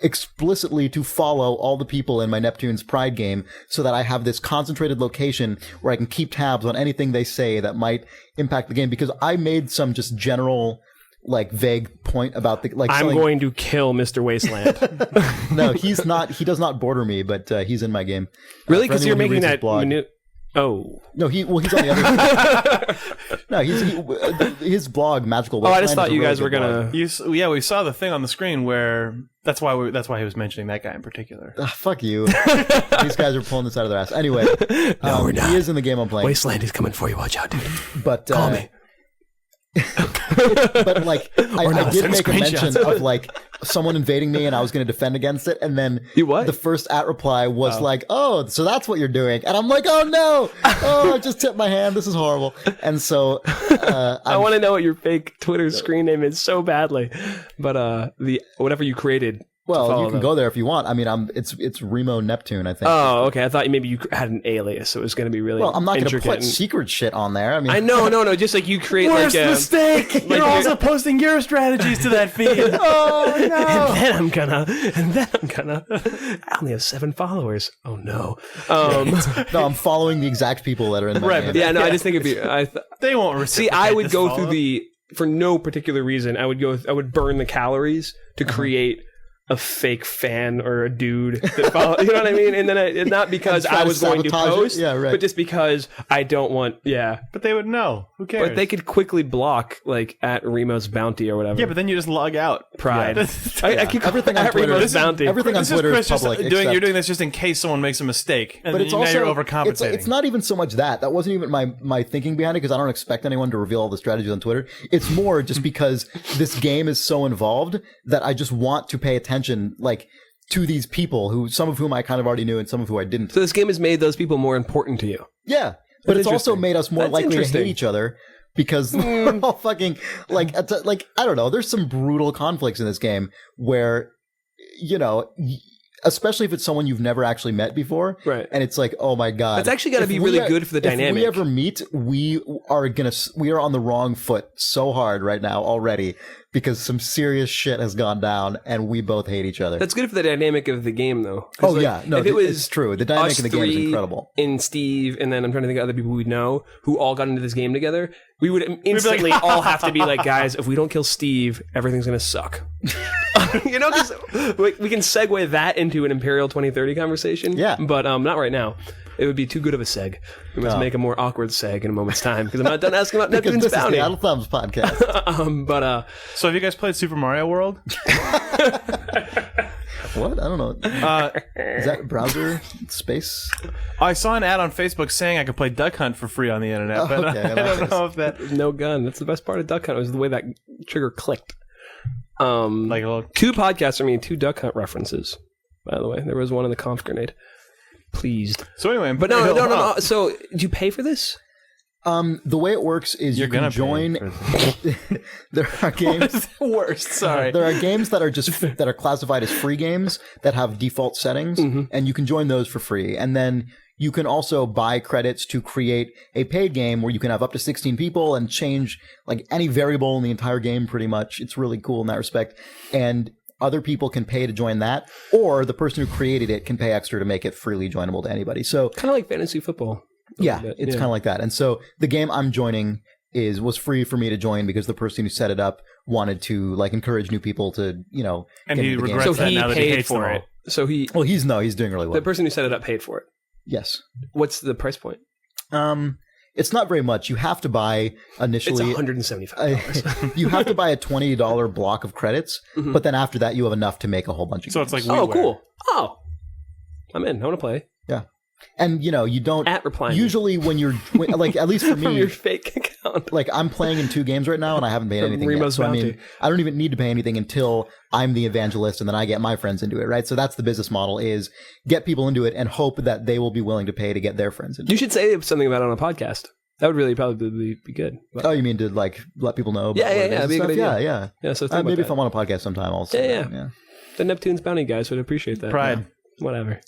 explicitly to follow all the people in my Neptune's Pride game so that I have this concentrated location where I can keep tabs on anything they say that might impact the game, because I made some just general vague point about I'm going to kill Mr. Wasteland. No, he's not. He does not border me, but he's in my game. Really? Because you're making that blog. Oh no! He's on the other side. No, his blog, Magical Wasteland. I just thought you guys were gonna. We saw the thing on the screen where that's why he was mentioning that guy in particular. Fuck you! These guys are pulling this out of their ass. Anyway, no, we're not. He is in the game I'm playing. Wasteland is coming for you. Watch out, dude. But call me. But I did make a mention of someone invading me and I was going to defend against it, and then the first reply was so that's what you're doing, and I'm like, oh no, I just tipped my hand, this is horrible. And so I want to know what your fake Twitter screen name is so badly, but whatever you created. Well, you can go there if you want. I mean, it's Remo Neptune, I think. Oh, okay. I thought maybe you had an alias, so it was going to be really. Well, I'm not going to put secret shit on there. I mean, no. Just you create worst mistake. You're also posting your strategies to that feed. Oh no! And then I'm gonna. I only have 7 followers. Oh no. No, I'm following the exact people that are in my game. Yeah, no. I just think it'd be. They won't receive. See, I would go through for no particular reason. I would burn the calories to create a fake fan or a dude that follow, you know what I mean? And then not because I was going to post, but just because I don't want, But they would know. Who cares? But they could quickly block, at Remo's Bounty or whatever. Yeah, but then you just log out. Pride. I keep everything on Twitter. Remo's Bounty. Everything on Twitter is public. You're doing this just in case someone makes a mistake. And but it's also you're overcompensating. It's not even so much that. That wasn't even my thinking behind it, because I don't expect anyone to reveal all the strategies on Twitter. It's more just because this game is so involved that I just want to pay attention, to these people, some of whom I kind of already knew and some of who I didn't. So this game has made those people more important to you. Yeah, but it's also made us more likely to hate each other because we're all fucking like I don't know. There's some brutal conflicts in this game where, you know, especially if it's someone you've never actually met before, right? And it's like, oh my god, it's actually got to be really good for the dynamic. If we ever meet, we are on the wrong foot so hard right now already because some serious shit has gone down and we both hate each other. That's good for the dynamic of the game, though. Oh like, yeah, no, it's true. The dynamic of the game is incredible. And Steve, and then I'm trying to think of other people we know who all got into this game together. We would instantly all have to be like, guys, if we don't kill Steve, everything's gonna suck. You know, because we can segue that into an Imperial 2030 conversation. Yeah, but not right now. It would be too good of a seg. We must make a more awkward seg in a moment's time because I'm not done asking about Neptune's bounty. This is the Idle Thumbs podcast. So have you guys played Super Mario World? What? I don't know. Is that browser space? I saw an ad on Facebook saying I could play Duck Hunt for free on the internet, but okay, I don't know if that... No gun. That's the best part of Duck Hunt was the way that trigger clicked. Like a little... 2 podcasts are 2 Duck Hunt references, by the way. There was one in the conf grenade. Pleased. So anyway... But no. So, do you pay for this? The way it works is you can join. There are games. What is the worst? Sorry. There are games that are classified as free games that have default settings, and you can join those for free. And then you can also buy credits to create a paid game where you can have up to 16 people and change like any variable in the entire game. Pretty much, it's really cool in that respect. And other people can pay to join that, or the person who created it can pay extra to make it freely joinable to anybody. So kind of like fantasy football. Yeah, it's kind of like that. And so the game I'm joining was free for me to join because the person who set it up wanted to like encourage new people to, you know, and he regrets that now that he hates for it. So he's doing really well. The person who set it up paid for it. Yes. What's the price point? It's not very much. You have to buy initially. It's $175. You have to buy a $20 block of credits, but then after that you have enough to make a whole bunch of games. It's like cool. Oh, I'm in. I want to play. Yeah. And, you know, you don't... replying. Usually when like, at least for me... From your fake account. Like, I'm playing in 2 games right now, and I haven't paid anything yet. So, I mean, I don't even need to pay anything until I'm the evangelist, and then I get my friends into it, right? So that's the business model, is get people into it and hope that they will be willing to pay to get their friends into it. You should say something about it on a podcast. That would really probably be good. But... Oh, you mean to, like, let people know about yeah. That'd be a good idea. Yeah, so maybe if I'm on a podcast sometime, I'll say yeah. The Neptune's bounty guys would appreciate that. Pride. Yeah. Whatever.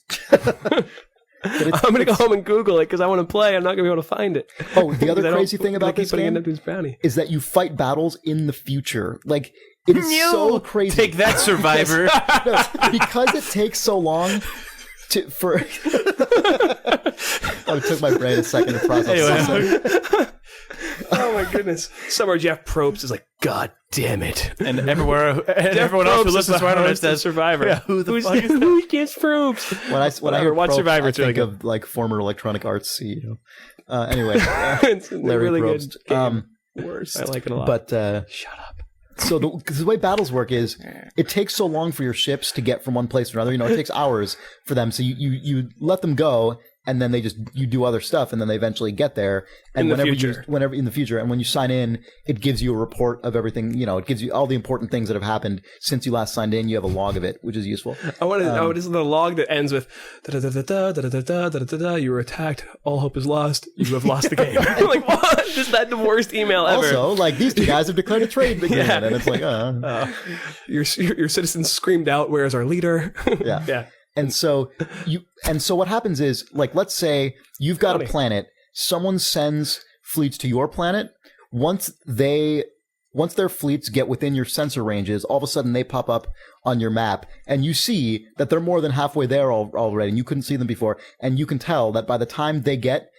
I'm going to go home and Google it because I want to play. I'm not going to be able to find it. Oh, the other crazy thing about this game is that you fight battles in the future. Like, it is so crazy. Take that, Survivor. Because it takes so long for... Oh, it took my brain a second to process this. Oh my goodness. Somewhere Jeff Probst is like, God damn it. And everyone else who listens to our internet says Survivor. Yeah, who the fuck is that? Who's Jeff Probst? When I hear watch Probst, Survivor, I think of like former Electronic Arts CEO. Anyway, it's Larry really Probst. Good worse. I like it a lot. But shut up. So the way battles work is it takes so long for your ships to get from one place to another. You know, it takes hours for them. So you let them go, and then you do other stuff, and then they eventually get there. And whenever in the future, and when you sign in, it gives you a report of everything. You know, it gives you all the important things that have happened since you last signed in. You have a log of it, which is useful. I want to. This is the log that ends with you were attacked. All hope is lost. You have lost the game. Like, what? Just that the worst email ever. Also, like, these 2 guys have declared a trade again, and it's like, your citizens screamed out, "Where is our leader?" Yeah. And so what happens is, like, let's say you've got a planet, someone sends fleets to your planet. Once their fleets get within your sensor ranges, all of a sudden they pop up on your map, and you see that they're more than halfway there already, and you couldn't see them before, and you can tell that by the time they get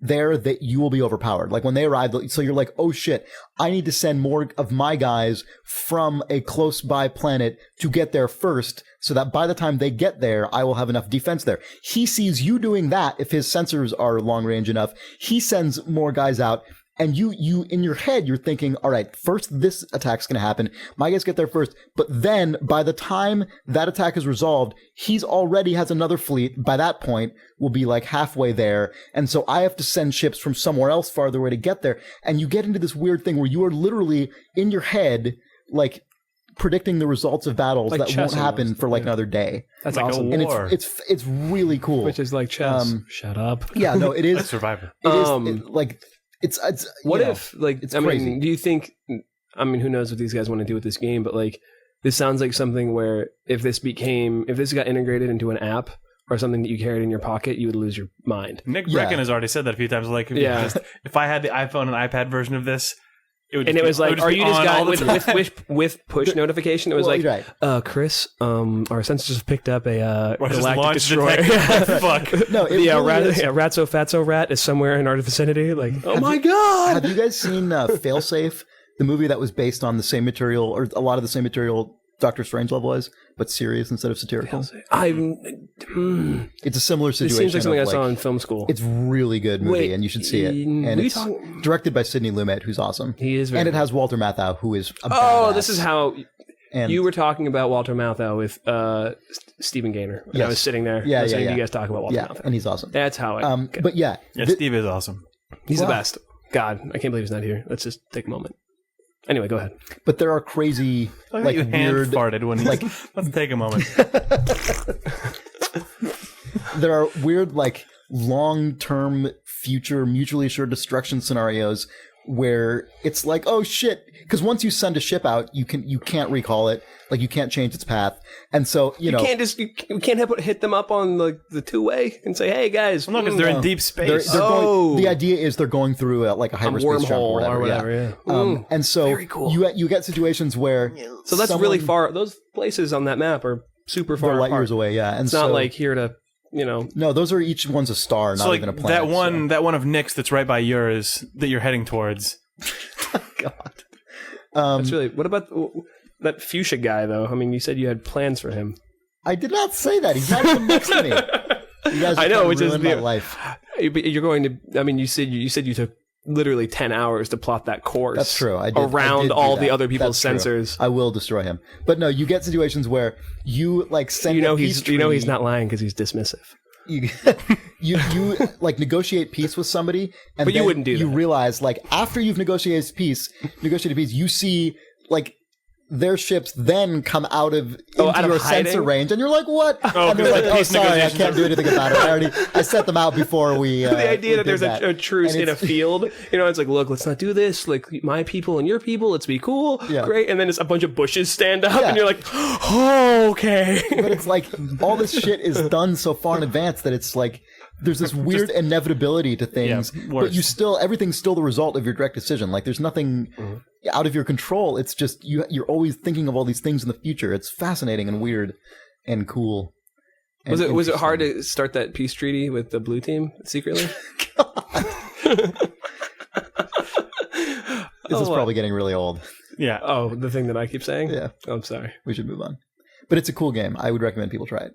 there, that you will be overpowered. Like when they arrive, so you're like, oh shit, I need to send more of my guys from a close by planet to get there first, so that by the time they get there, I will have enough defense there. He sees you doing that. If his sensors are long range enough, he sends more guys out. And you in your head, you're thinking, all right, first this attack's going to happen. My guys get there first. But then by the time that attack is resolved, he's already has another fleet. By that point, will be like halfway there. And so I have to send ships from somewhere else farther away to get there. And you get into this weird thing where you are literally in your head, like predicting the results of battles Like that won't happen almost. for like another day. That's Like a awesome. And war. it's really cool. Which is like chess. Shut up. Yeah, no, it is. Like Survivor. It is like it's. What you know, if, like, it's I crazy. mean, do you think, I mean, who knows what these guys want to do with this game, but like, this sounds like something where if this got integrated into an app or something that you carried in your pocket, you would lose your mind. Nick Brecken has already said that a few times. Like, if I had the iPhone and iPad version of this, it was like, are you this guy with push notification? It was right. Chris, our sensors have picked up a galactic launch destroyer. Fuck. No, it really is. Ratso Fatso Rat is somewhere in our vicinity. Like, oh my god! Have you guys seen Failsafe, the movie that was based on the same material, or a lot of the same material Doctor Strangelove was, but serious instead of satirical? It's a similar situation. This seems like something I saw in film school. It's really good movie, and you should see it. And it's directed by Sidney Lumet, who's awesome. He is very and it has Walter Matthau, who is a Oh, badass. this is how... And you were talking about Walter Matthau with Stephen Gaynor. And I was sitting there listening to you guys talk about Walter Matthau. And he's awesome. That's how I... But yeah. Steve is awesome. He's the best. God, I can't believe he's not here. Let's just take a moment. Anyway, go ahead. But there are crazy, like you weird, hand farted when like. Let's take a moment. There are weird, like long-term, future, mutually assured destruction scenarios where it's like, oh shit, because once you send a ship out, you can't recall it, like you can't change its path, and so you can't hit them up on the two-way and say, hey guys, no, because they're in deep space. The idea is they're going through like a hyperspace jump or whatever. And so very cool. you get situations where that's really far. Those places on that map are super far light apart. years away. Yeah, and it's not like here to. No, those are each one's a star, not even a planet. That one of Nick's that's right by yours that you're heading towards. God. That's really. What about that fuchsia guy though? I mean, you said you had plans for him. I did not say that. He's not even next to me. You guys I know, which is my life. You're going to. I mean, you said you took literally 10 hours to plot that course. That's true. I did all do the that. other people's That's sensors. True. I will destroy him. But no, you get situations where you like send. He's not lying because he's dismissive. You like negotiate peace with somebody, and but you wouldn't do that. You realize like after you've negotiated peace, you see like their ships then come out of your sensor range, and you're like, what? And they're like, oh, sorry, I can't do anything about it. I set them out before we. The idea that there's a truce in a field, it's like, look, let's not do this. Like my people and your people, let's be cool, great. And then it's a bunch of bushes stand up, and you're like, oh, okay. But it's like all this shit is done so far in advance that it's like. There's this weird inevitability to things, but everything's still the result of your direct decision. Like there's nothing out of your control. It's just you're always thinking of all these things in the future. It's fascinating and weird and cool. And was it hard to start that peace treaty with the blue team secretly? This is probably getting really old. Yeah. Oh, the thing that I keep saying? Yeah. Oh, I'm sorry. We should move on. But it's a cool game. I would recommend people try it.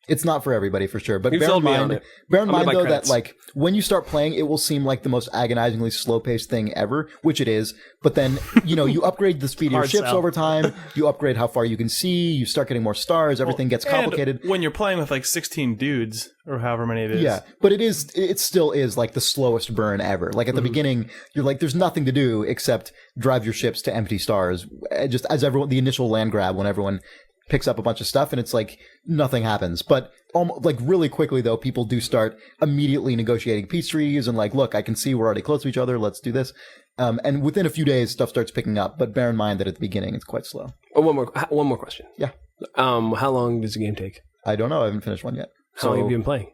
It's not for everybody, for sure. But bear in mind though, that like when you start playing, it will seem like the most agonizingly slow-paced thing ever, which it is. But then, you upgrade the speed of your ships over time. You upgrade how far you can see. You start getting more stars. Everything gets complicated. When you're playing with like 16 dudes or however many it is. Yeah, but it still is like the slowest burn ever. Like at the beginning, you're like, there's nothing to do except drive your ships to empty stars. Just as the initial land grab when everyone picks up a bunch of stuff, and it's like nothing happens. But like really quickly though, people do start immediately negotiating peace treaties and like, look, I can see we're already close to each other, let's do this. And within a few days stuff starts picking up, but bear in mind that at the beginning it's quite slow. Oh, one more question. Yeah. How long does the game take? I don't know, I haven't finished one yet. How long have you been playing?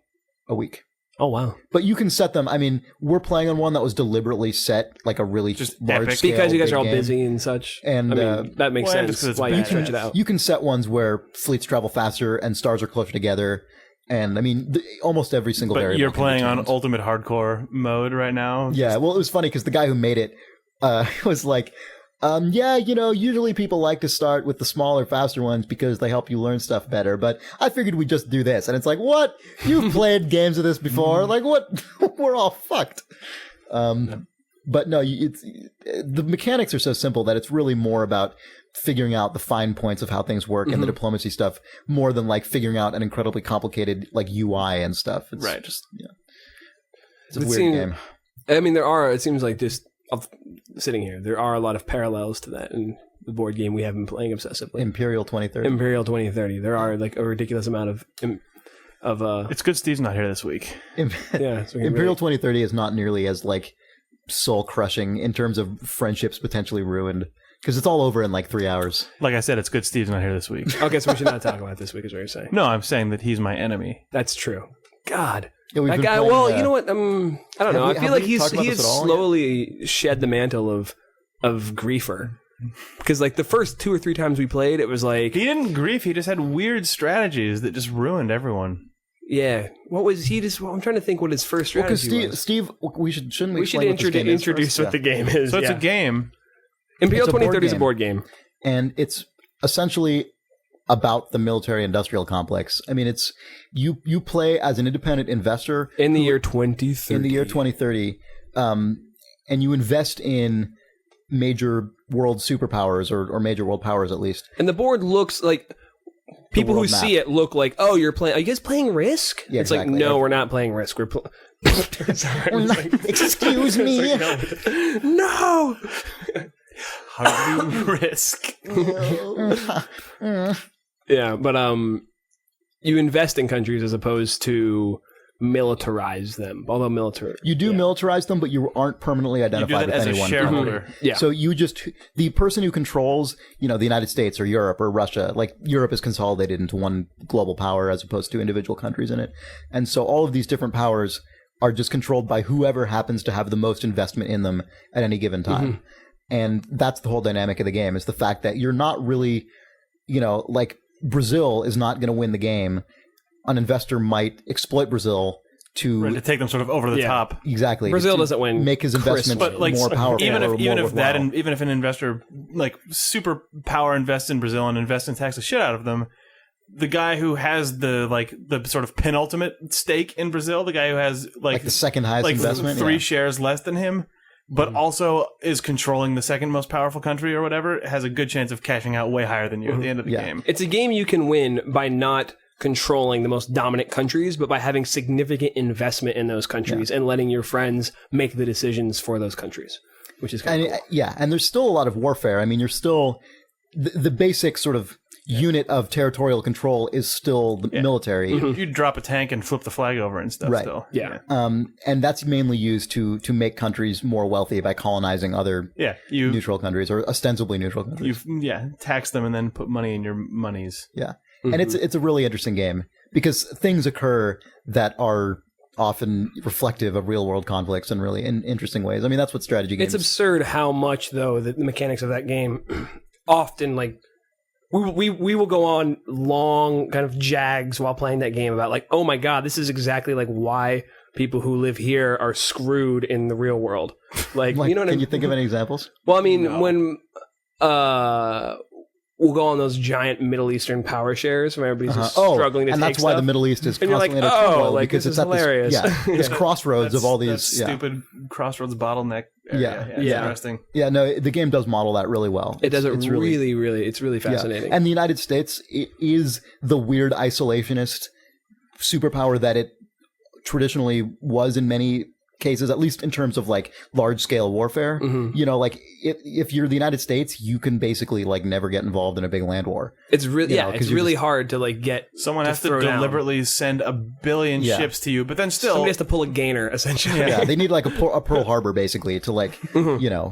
A week. Oh, wow. But you can set them. I mean, we're playing on one that was deliberately set like a really just large epic. scale. Because you guys are all game. busy and such. And that makes sense. Why you stretch it out. You can set ones where fleets travel faster and stars are closer together. And I mean, almost every single variable. But you're playing on ultimate hardcore mode right now? Yeah, well, it was funny because the guy who made it was like, usually people like to start with the smaller, faster ones because they help you learn stuff better. But I figured we'd just do this. And it's like, what? You've played games of this before? Like, what? We're all fucked. But no, the mechanics are so simple that it's really more about figuring out the fine points of how things work and the diplomacy stuff more than like figuring out an incredibly complicated like UI and stuff. It's just, it's a weird game. I mean, it seems like just sitting here, there are a lot of parallels to that. And board game we have been playing obsessively. Imperial 2030. Imperial 2030. There are like a ridiculous amount of It's good Steve's not here this week. Imperial 2030 is not nearly as like soul crushing in terms of friendships potentially ruined because it's all over in like 3 hours. Like I said, it's good Steve's not here this week. Okay, so we should not talk about it this week, is what you're saying. No, I'm saying that he's my enemy. That's true. God. Yeah, that guy, playing, well, you know what? I don't know. I feel like he has slowly shed the mantle of griefer. Because like the first 2 or 3 times we played, it was like he didn't grief. He just had weird strategies that just ruined everyone. Yeah. What was he just? Well, I'm trying to think what his first strategy was. Steve, we should introduce what the game is. So it's a game. Imperial 2030 is a board game, and it's essentially about the military-industrial complex. I mean, it's you play as an independent investor in the year 2030. In the year 2030, and you invest in major world superpowers or major world powers at least. And the board looks like people who see it look like, oh, you're playing. Are you guys playing Risk? Yeah, it's like, no, we're not playing Risk. We're excuse me. No. How do you Risk? Yeah, but you invest in countries as opposed to militarize them. Although you do militarize them, but you aren't permanently identified with anyone. A shareholder. Mm-hmm. Yeah. So the person who controls, the United States or Europe or Russia, like Europe is consolidated into one global power as opposed to individual countries in it. And so all of these different powers are just controlled by whoever happens to have the most investment in them at any given time. Mm-hmm. And that's the whole dynamic of the game, is the fact that you're not really, like Brazil is not going to win the game. An investor might exploit Brazil to take them sort of over the top. Exactly. Brazil doesn't win. Make his investment more powerful. Even if an investor like super power invests in Brazil and invests and tax the shit out of them, the guy who has the sort of penultimate stake in Brazil, the guy who has like the second highest investment, 3 shares less than him, but also is controlling the second most powerful country or whatever, has a good chance of cashing out way higher than you at the end of the game. It's a game you can win by not controlling the most dominant countries, but by having significant investment in those countries and letting your friends make the decisions for those countries, which is kind of cool. Yeah, and there's still a lot of warfare. I mean, you're still the basic sort of unit of territorial control is still the military. Mm-hmm. You drop a tank and flip the flag over and stuff. Right. Still. Yeah. And that's mainly used to make countries more wealthy by colonizing other neutral countries or ostensibly neutral countries. You tax them and then put money in your monies. Yeah. Mm-hmm. And it's a really interesting game because things occur that are often reflective of real world conflicts in really interesting ways. I mean, that's what strategy games. It's absurd how much though the mechanics of that game often like we will go on long kind of jags while playing that game about like, oh my god, this is exactly like why people who live here are screwed in the real world. Like you know what Can you think of any examples? Well, I mean, when we'll go on those giant Middle Eastern power shares when everybody's just struggling to take and that's why the Middle East is constantly in a turmoil because it's at this crossroads of all these stupid crossroads bottleneck area. Yeah. Interesting. Yeah, no, the game does model that really well. It does it it's really fascinating. Yeah. And the United States is the weird isolationist superpower that it traditionally was in many cases, at least in terms of like large scale warfare. Mm-hmm. Like if you're the United States, you can basically like never get involved in a big land war. It's really it's really hard to like get someone has to deliberately send 1 billion ships to you, but then still somebody has to pull a gainer essentially. Yeah, they need like a Pearl Harbor basically to like fuck you up.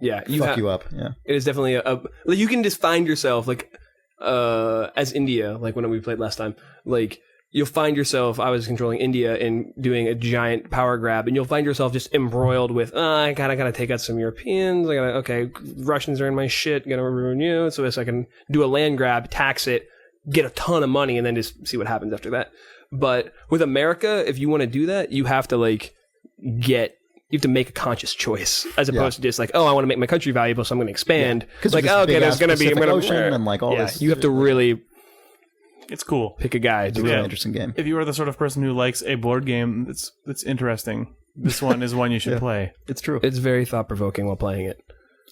Yeah, it is definitely like you can just find yourself like as India, like when we played last time, like. You'll find yourself, I was controlling India and doing a giant power grab, and you'll find yourself just embroiled with, I gotta take out some Europeans, Russians are in my shit, gotta ruin you, so I can do a land grab, tax it, get a ton of money, and then just see what happens after that. But with America, if you want to do that, you have to you have to make a conscious choice as opposed to just like, I want to make my country valuable, so I'm going to expand. Like, there's going to be ocean and like all this. You have to really. It's cool. Pick a guy. It's a really interesting game. If you are the sort of person who likes a board game that's interesting, this one is one you should play. It's true. It's very thought provoking while playing it.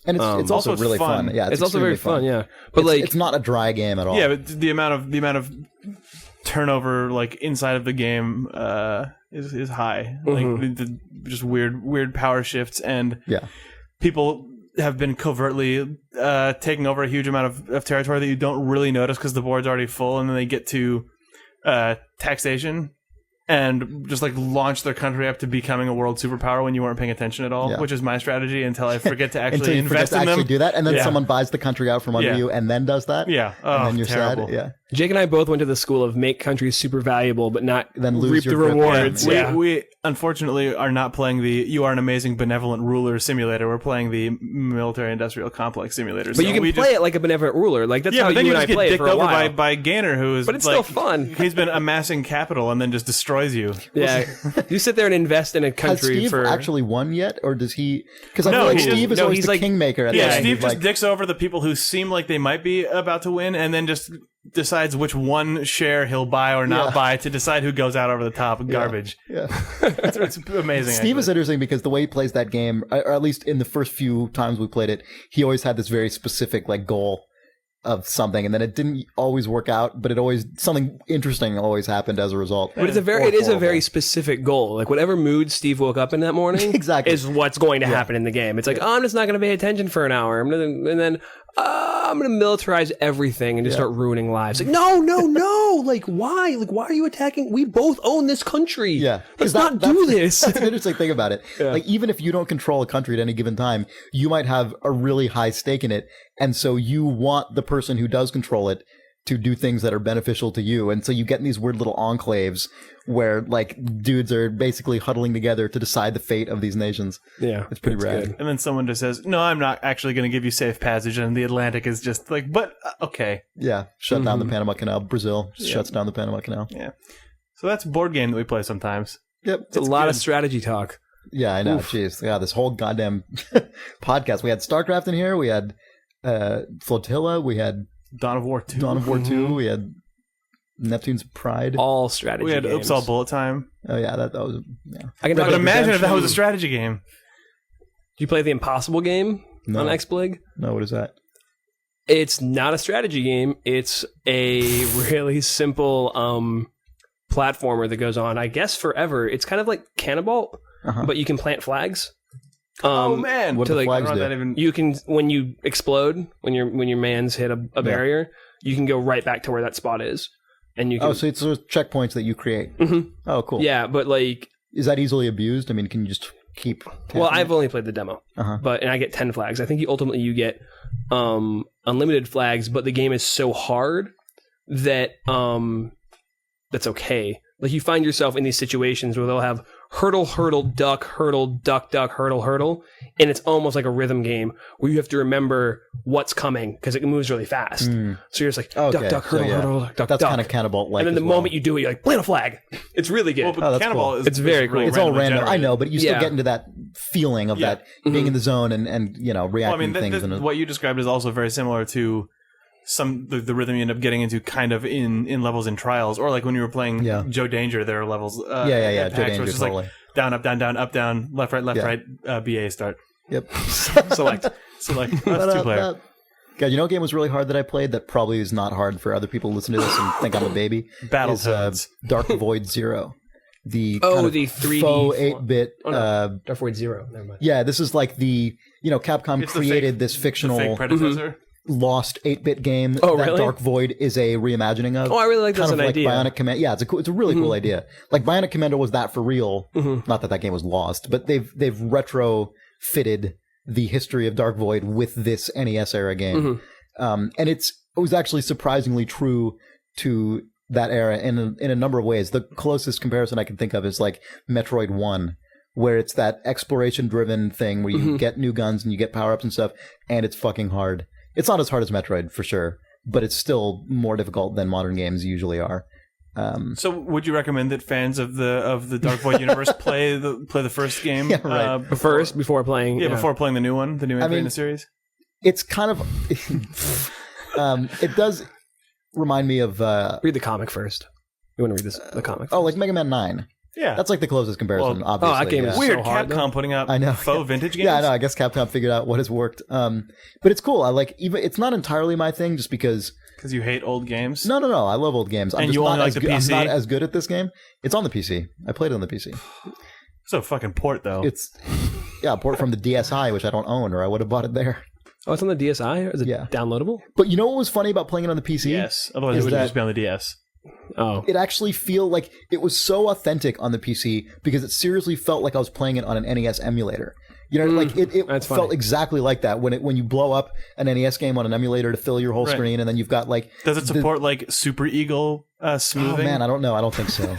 And it's also really fun. Yeah, it's also very fun. Yeah, but it's not a dry game at all. Yeah, but the amount of turnover like inside of the game is high. Like just weird power shifts and people have been covertly taking over a huge amount of territory that you don't really notice because the board's already full, and then they get to taxation and just like launch their country up to becoming a world superpower when you weren't paying attention at all, which is my strategy until I forget to actually invest in them. Do that, and then someone buys the country out from under you and then does that. Yeah, and then you're terrible. sad. Yeah. Jake and I both went to the school of make countries super valuable, but not then lose reap your the rewards. We unfortunately are not playing the "You Are an Amazing Benevolent Ruler" simulator. We're playing the military-industrial complex simulator. But you can play it like a benevolent ruler. Like that's how you and I play it for a while. By Gainer, who is, but it's like, still fun. He's been amassing capital and then just destroys you. Yeah, you sit there and invest in a country. Has Steve actually won yet, or does he? Because I feel like Steve is always the kingmaker. Steve just dicks over the people who seem like they might be about to win, and then just decides which one share he'll buy or not buy to decide who goes out over the top. Garbage. Yeah. It's amazing. Steve is interesting because the way he plays that game, or at least in the first few times we played it, he always had this very specific like goal of something, and then it didn't always work out, but something interesting always happened as a result. But it is a very specific goal. Like whatever mood Steve woke up in that morning exactly is what's going to happen in the game. It's like, I'm just not going to pay attention for an hour. I'm going to militarize everything and just start ruining lives. Like, no. Like, why? Like, why are you attacking? We both own this country. Yeah. Let's not do this. That's an interesting thing about it. Yeah. Like, even if you don't control a country at any given time, you might have a really high stake in it. And so you want the person who does control it to do things that are beneficial to you. And so you get in these weird little enclaves where like dudes are basically huddling together to decide the fate of these nations. Yeah. It's pretty rad. Good. And then someone just says, no, I'm not actually going to give you safe passage. And the Atlantic is just like, but okay. Yeah. Shut down the Panama Canal. Brazil shuts down the Panama Canal. Yeah. So that's a board game that we play sometimes. Yep. It's a lot of strategy talk. Yeah, I know. Jeez. Yeah, this whole goddamn podcast. We had StarCraft in here. We had Flotilla. We had Dawn of War 2. We had Neptune's Pride. All strategy We had games. Oops All Bullet Time. Oh, yeah. That was... Yeah. But imagine if that was a strategy game. Do you play the Impossible game on XBLIG? No, what is that? It's not a strategy game. It's a really simple platformer that goes on, I guess, forever. It's kind of like Cannonball, but you can plant flags. Oh man! What do the flags do? You can, when you explode, when your mans hit a barrier, you can go right back to where that spot is, and you can. Oh, so it's those checkpoints that you create. Mm-hmm. Oh, cool. Yeah, but like, is that easily abused? I mean, can you just keep? Well, I've only played the demo, and I get 10 flags. I think ultimately you get unlimited flags, but the game is so hard that that's okay. Like you find yourself in these situations where they'll have hurdle, duck, hurdle, and it's almost like a rhythm game where you have to remember what's coming because it moves really fast. So you're just like duck, hurdle, duck. That's kind of Cannibal-like. And then the moment you do it, you're like, plant a flag. It's really good. Well, but Cannibal is very cool. It's all random. I know, but you still get into that feeling of that being in the zone and reacting to things. What you described is also very similar to the rhythm you end up getting into kind of in levels in Trials, or like when you were playing Joe Danger, there are levels. Joe Danger, which is totally. like down, up, down, up, down, left, right, BA start. Yep. Select. That's 2-player. God, you know what game was really hard that I played that probably is not hard for other people to listen to this and think I'm a baby? Battletoads. Dark Void Zero. The the 3D faux 8-bit Dark Void Zero. Never mind. Yeah, this is like Capcom created this fictional fake predecessor. Lost 8-bit game that really? Dark Void is a reimagining of. Oh, I really like that as an idea. Bionic Commando. Yeah, it's a really cool idea. Like Bionic Commando was that for real. Not that game was lost, but they've retrofitted the history of Dark Void with this NES era game. And it was actually surprisingly true to that era in a number of ways. The closest comparison I can think of is like Metroid 1, where it's that exploration driven thing where you get new guns and you get power ups and stuff, and it's fucking hard. It's not as hard as Metroid for sure, but it's still more difficult than modern games usually are. So, would you recommend that fans of the Dark Void universe play the first game? Yeah, right. Before playing. Yeah, before playing the new one, the new entry in the series. It's kind of. It does remind me of. Read the comic first. You want to read the comic first? Oh, like Mega Man 9. Yeah. That's like the closest comparison, obviously. That game is weird. so hard, Capcom putting out faux vintage games. Yeah, I know. I guess Capcom figured out what has worked. But it's cool. It's not entirely my thing just because you hate old games? No. I love old games. And you only like the PC? I'm not as good at this game. It's on the PC. I played it on the PC. So fucking port, though. It's Yeah, a port from the DSi, which I don't own, or I would have bought it there. Oh, it's on the DSi? Or is it downloadable? But you know what was funny about playing it on the PC? Yes, otherwise it would just be on the DS. Oh. It actually feel like it was so authentic on the PC because it seriously felt like I was playing it on an NES emulator. You know, like it felt exactly like that when you blow up an NES game on an emulator to fill your whole screen, and then you've got like. Does it support like Super Eagle smoothing? Oh man, I don't know. I don't think so.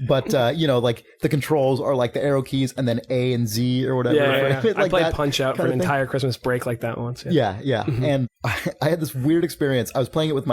But you know, like the controls are like the arrow keys and then A and Z or whatever. Yeah. Like I played Punch Out for an entire Christmas break like that once. Yeah. Mm-hmm. And I had this weird experience. I was playing it with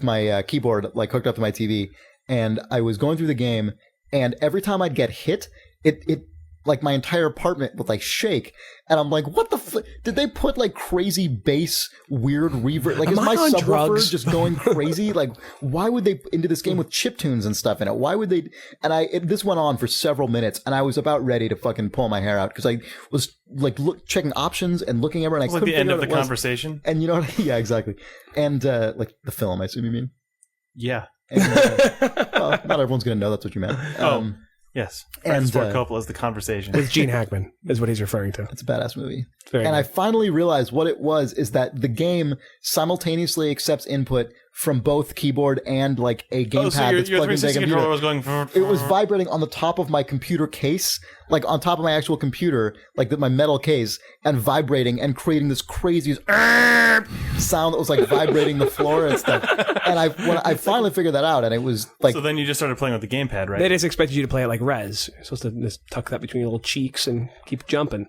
my keyboard like hooked up to my TV, and I was going through the game, and every time I'd get hit, it like my entire apartment would like shake, and I'm like, what the did they put like crazy bass weird reverb? Like, is my subwoofer just going crazy? Like, why would they into this game with chiptunes and stuff in it? Why would they? And this went on for several minutes, and I was about ready to fucking pull my hair out because I was like checking options and looking everywhere. And I couldn't like the end figure of the conversation. And you know what? Yeah, exactly. And like the film, I assume you mean? Yeah. And, well, not everyone's gonna know that's what you meant. Yes. And Ford Coppola's The Conversation. With Gene Hackman is what he's referring to. It's a badass movie. And I finally realized what it was is that the game simultaneously accepts input from both keyboard and like a gamepad so your that's plugged into the 360 controller was going... It was vibrating on the top of my computer case, like on top of my actual computer, like my metal case, and vibrating and creating this crazy sound that was like vibrating the floor and stuff. And when I finally figured that out, and it was like... So then you just started playing with the gamepad, right? They just expected you to play it like Rez. You're supposed to just tuck that between your little cheeks and keep jumping.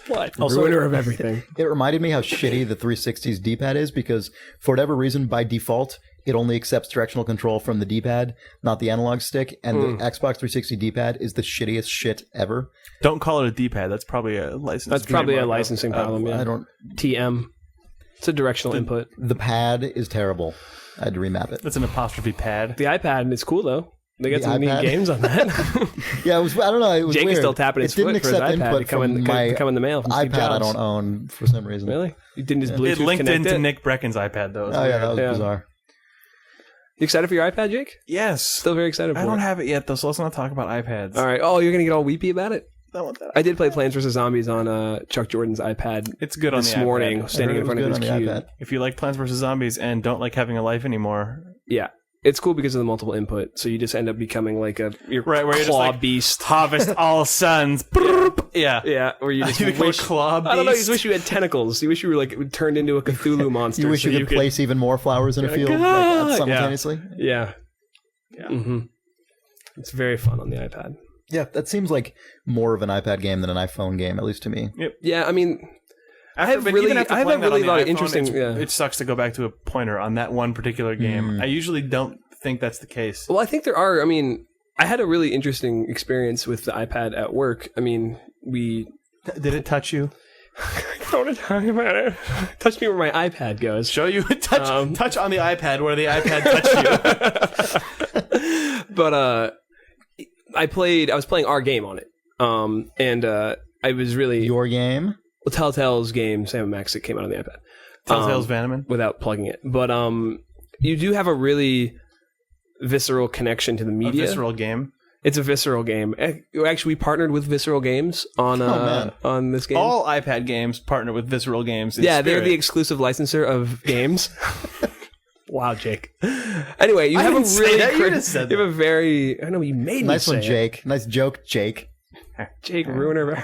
What? Also, ruiner of everything. It reminded me how shitty the 360's D-pad is because for whatever reason, by default, it only accepts directional control from the D-pad, not the analog stick, and the Xbox 360 D-pad is the shittiest shit ever. Don't call it a D-pad. That's probably a licensing. That's probably a licensing problem. Yeah. I don't. TM. It's a directional input. The pad is terrible. I had to remap it. That's an apostrophe pad. The iPad is cool though. They got some neat games on that. Yeah, it was. I don't know. It was Jake weird. is still tapping his foot for his iPad to come in the mail from Steve iPad Jobs. I don't own for some reason. Really? You didn't just Bluetooth It linked connect into it? Nick Brecken's iPad though. Oh yeah, that was bizarre. You excited for your iPad, Jake? Yes. Still very excited for it. I don't have it yet though, so let's not talk about iPads. All right. Oh, you're gonna get all weepy about it? I want that. I did play Plants vs. Zombies on Chuck Jordan's iPad. It's good on the iPad. This morning, standing in front of his cube. If you like Plants vs. Zombies and don't like having a life anymore, yeah, it's cool because of the multiple input. So you just end up becoming like where you're just like, beast, harvest all sons. Yeah. Where you just become wish a claw beast. I don't know. You just wish you had tentacles. You wish you were like turned into a Cthulhu monster. You wish you could place even more flowers in a field simultaneously. Yeah. Mm-hmm. It's very fun on the iPad. Yeah, that seems like more of an iPad game than an iPhone game, at least to me. Yep. Yeah, I mean, I have really a lot of interesting. It sucks to go back to a pointer on that one particular game. I usually don't think that's the case. Well, I think there are. I mean, I had a really interesting experience with the iPad at work. I mean, did it touch you? I don't want to talk about it. Touch me where my iPad goes. Show you touch on the iPad where the iPad touched you. But I was playing our game on it. And I was really your game. Well, Telltale's game, Sam Max, it came out on the iPad. Telltale's Vanaman, without plugging it. But you do have a really visceral connection to the media. A visceral game. It's a visceral game. Actually, we partnered with Visceral Games on this game. All iPad games partner with Visceral Games. Yeah, they're the exclusive licensor of games. Wow, Jake. Anyway, you have a very. I know you made me nice one, say Jake. Nice joke, Jake. Jake Ruiner.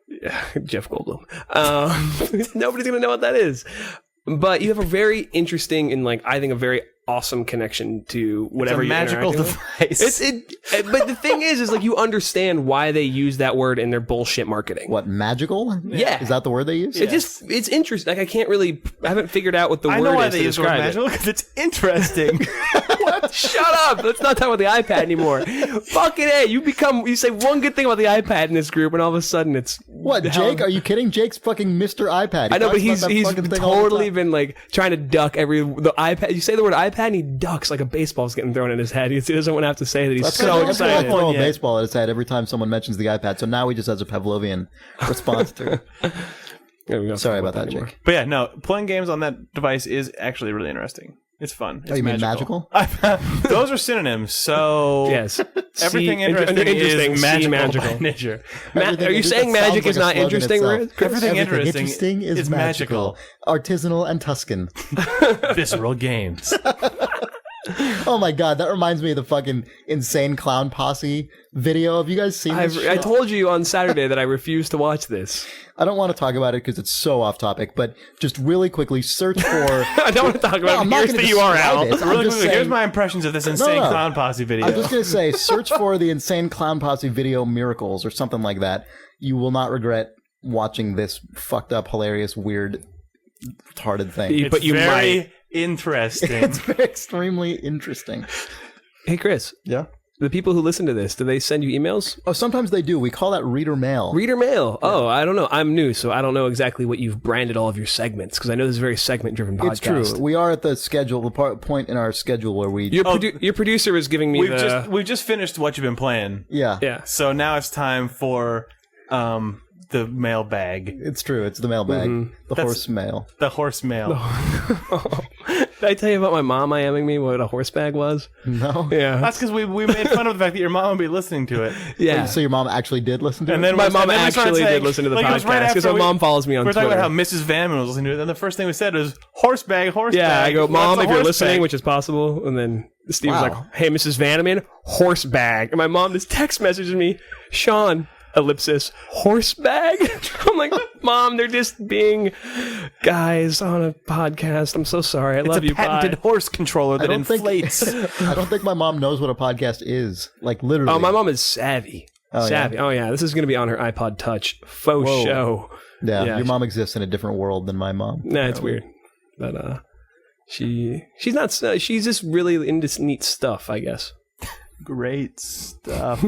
Yeah, Jeff Goldblum. Nobody's gonna know what that is. But you have a very interesting and I think a very awesome connection to whatever it's a magical device. But the thing is you understand why they use that word in their bullshit marketing. What, magical? Yeah. Is that the word they use? Yes. It's interesting. I haven't figured out what the word is. I know why they use the word magical because it's interesting. What? Shut up. Let's not talk about the iPad anymore. Fucking A. You say one good thing about the iPad in this group and all of a sudden it's... What, Jake? Are you kidding? Jake's fucking Mr. iPad. I know, but he's totally been trying to duck the iPad. You say the word iPad and he ducks like a baseball's getting thrown in his head. He doesn't want to have to say that he's so excited. I throw a baseball at his head every time someone mentions the iPad. So now he just has a Pavlovian response to it. Sorry about that, Jake. But yeah, no, playing games on that device is actually really interesting. It's fun. It's you mean magical? Those are synonyms. So yes, everything interesting is magical. By nature. Are you saying magic is not interesting? Everything interesting is magical, artisanal, and Tuscan. Visceral games. Oh my god, that reminds me of the fucking insane Clown Posse video. Have you guys seen this? I told you on Saturday that I refuse to watch this. I don't want to talk about it because it's so off topic, but just really quickly search for... I don't want to talk about it. Here's the URL. Really quickly, here's my impressions of this insane Clown Posse video. I'm just going to say, search for the insane Clown Posse video miracles or something like that. You will not regret watching this fucked up, hilarious, weird, retarded thing. But you might... Interesting. It's very extremely interesting. Hey, Chris. Yeah? The people who listen to this, do they send you emails? Oh, sometimes they do. We call that reader mail. Reader mail. Yeah. Oh, I don't know. I'm new, so I don't know exactly what you've branded all of your segments, because I know this is a very segment-driven podcast. It's true. We are at the schedule, the point in our schedule where we... Your producer is giving me We've just finished What You've Been Playing. Yeah. Yeah. So now it's time for... the mailbag. It's true. It's the mailbag. Mm-hmm. Horse mail. The horse mail. Did I tell you about my mom IMing me what a horse bag was? No. Yeah. That's because we made fun of the fact that your mom would be listening to it. Yeah. So your mom actually did listen to it? And then my mom actually did listen to the podcast because my mom follows me on Twitter. We're talking about how Mrs. Vanaman was listening to it. And the first thing we said was horse bag. Yeah, I go, Mom, if you're listening, which is possible. And then Steve was like, hey, Mrs. Vanaman, horse bag. And my mom just text messages me, Sean, ellipsis, horse bag. I'm like, Mom, they're just being guys on a podcast. I'm so sorry. I love you. It's a patented horse controller that inflates. I don't think my mom knows what a podcast is. Like, literally. Oh, my mom is savvy. Savvy. Yeah. Oh, yeah. This is going to be on her iPod Touch. Faux show. Yeah, your mom exists in a different world than my mom. Nah, it's weird. But she's not. She's just really into neat stuff, I guess. Great stuff.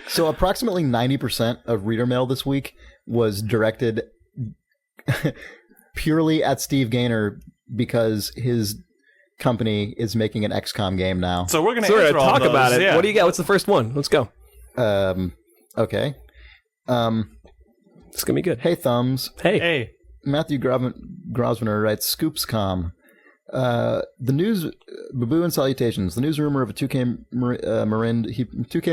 So approximately 90% of reader mail this week was directed purely at Steve Gaynor because his company is making an XCOM game now. So we're going to talk about it. Yeah. What do you got? What's the first one? Let's go. Okay. It's going to be good. Hey, Thumbs. Hey. Matthew Grosvenor writes, ScoopsCom. The news, Baboo and salutations. The news rumor of a 2K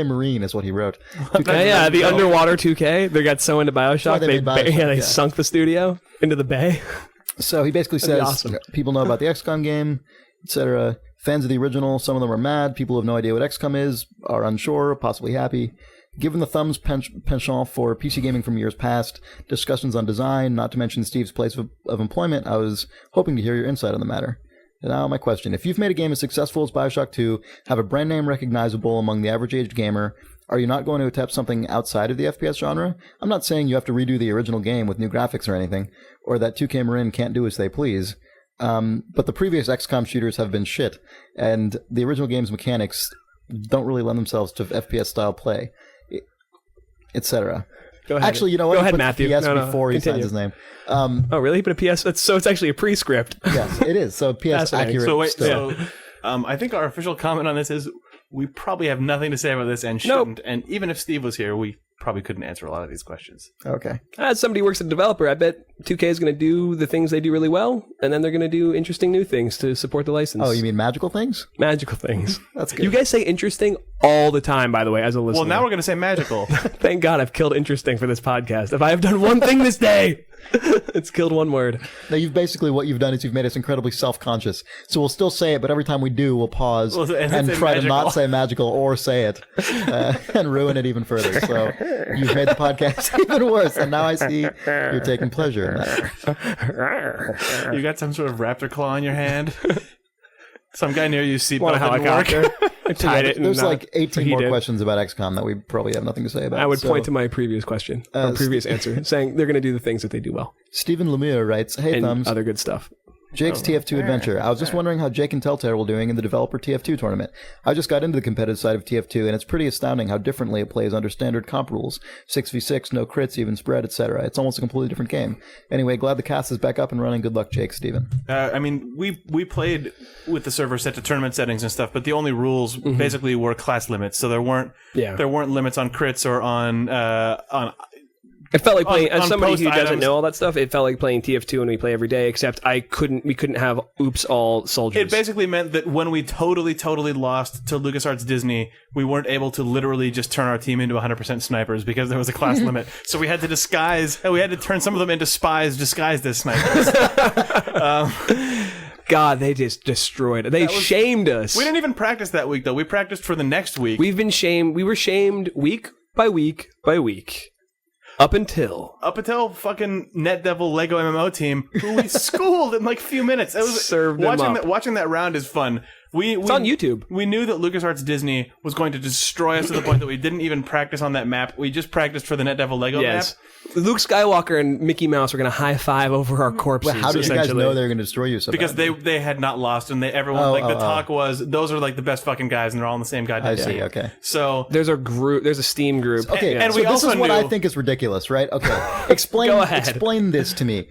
Marine is what he wrote. The underwater 2K. They got so into Bioshock, they sunk the studio into the bay. So he basically says, people know about the XCOM game, etc. Fans of the original, some of them are mad. People who have no idea what XCOM is are unsure, possibly happy. Given the Thumb's penchant for PC gaming from years past, discussions on design, not to mention Steve's place of employment, I was hoping to hear your insight on the matter. Now, my question. If you've made a game as successful as Bioshock 2, have a brand name recognizable among the average-aged gamer, are you not going to attempt something outside of the FPS genre? I'm not saying you have to redo the original game with new graphics or anything, or that 2K Marin can't do as they please. But the previous XCOM shooters have been shit, and the original game's mechanics don't really lend themselves to FPS-style play, etc. Go ahead. Actually, you know what? Go ahead, Matthew. PS before he signs his name. Oh, really? But a PS? So it's actually a pre-script. Yes, it is. So PS accurate. So wait. I think our official comment on this is we probably have nothing to say about this and shouldn't. Nope. And even if Steve was here, we probably couldn't answer a lot of these questions. Okay. As somebody who works as a developer, I bet 2K is going to do the things they do really well, and then they're going to do interesting new things to support the license. Oh, you mean magical things? Magical things. That's good. You guys say interesting all the time, by the way, as a listener. Well, now we're going to say magical. Thank God I've killed interesting for this podcast. If I have done one thing this day, it's killed one word. Now, what you've done is you've made us incredibly self-conscious. So we'll still say it, but every time we do, we'll pause and try to not say magical or say it and ruin it even further. So you've made the podcast even worse, and now I see you're taking pleasure in that. You got some sort of raptor claw in your hand? Some guy near you seatbelt a helicopter. I tied it. There's like 18 more questions about XCOM that we probably have nothing to say about. I would point to my previous question, or previous answer, saying they're going to do the things that they do well. Stephen Lemire writes, "Hey, and Thumbs, other good stuff. Jake's TF2 adventure. I was just wondering how Jake and Telltale were doing in the developer TF2 tournament. I just got into the competitive side of TF2, and it's pretty astounding how differently it plays under standard comp rules. 6v6, no crits, even spread, etc. It's almost a completely different game. Anyway, glad the cast is back up and running. Good luck, Jake, Steven." I mean, we played with the server set to tournament settings and stuff, but the only rules basically were class limits. So there weren't limits on crits or on It felt like playing, as on somebody who post doesn't items. know all that stuff, it felt like playing TF2 and we play every day, except we couldn't have oops all soldiers. It basically meant that when we totally lost to LucasArts Disney, we weren't able to literally just turn our team into 100% snipers because there was a class limit. So we had to turn some of them into spies disguised as snipers. God, they just destroyed it. They shamed us. We didn't even practice that week, though. We practiced for the next week. We've been shamed. We were shamed week by week by week. Up until fucking NetDevil Lego MMO team, who we schooled in like a few minutes. It was served them up. Watching that round is fun. It's on YouTube. We knew that LucasArts Disney was going to destroy us to the point that we didn't even practice on that map. We just practiced for the NetDevil Lego map. Luke Skywalker and Mickey Mouse were going to high five over our corpses. How did you guys know they were going to destroy you so Because bad? they had not lost, and everyone the talk was those are like the best fucking guys, and they're all in the same goddamn team. Okay. So there's a Steam group. Okay, and so we this also is what knew- I think is ridiculous, right? Okay, explain this to me.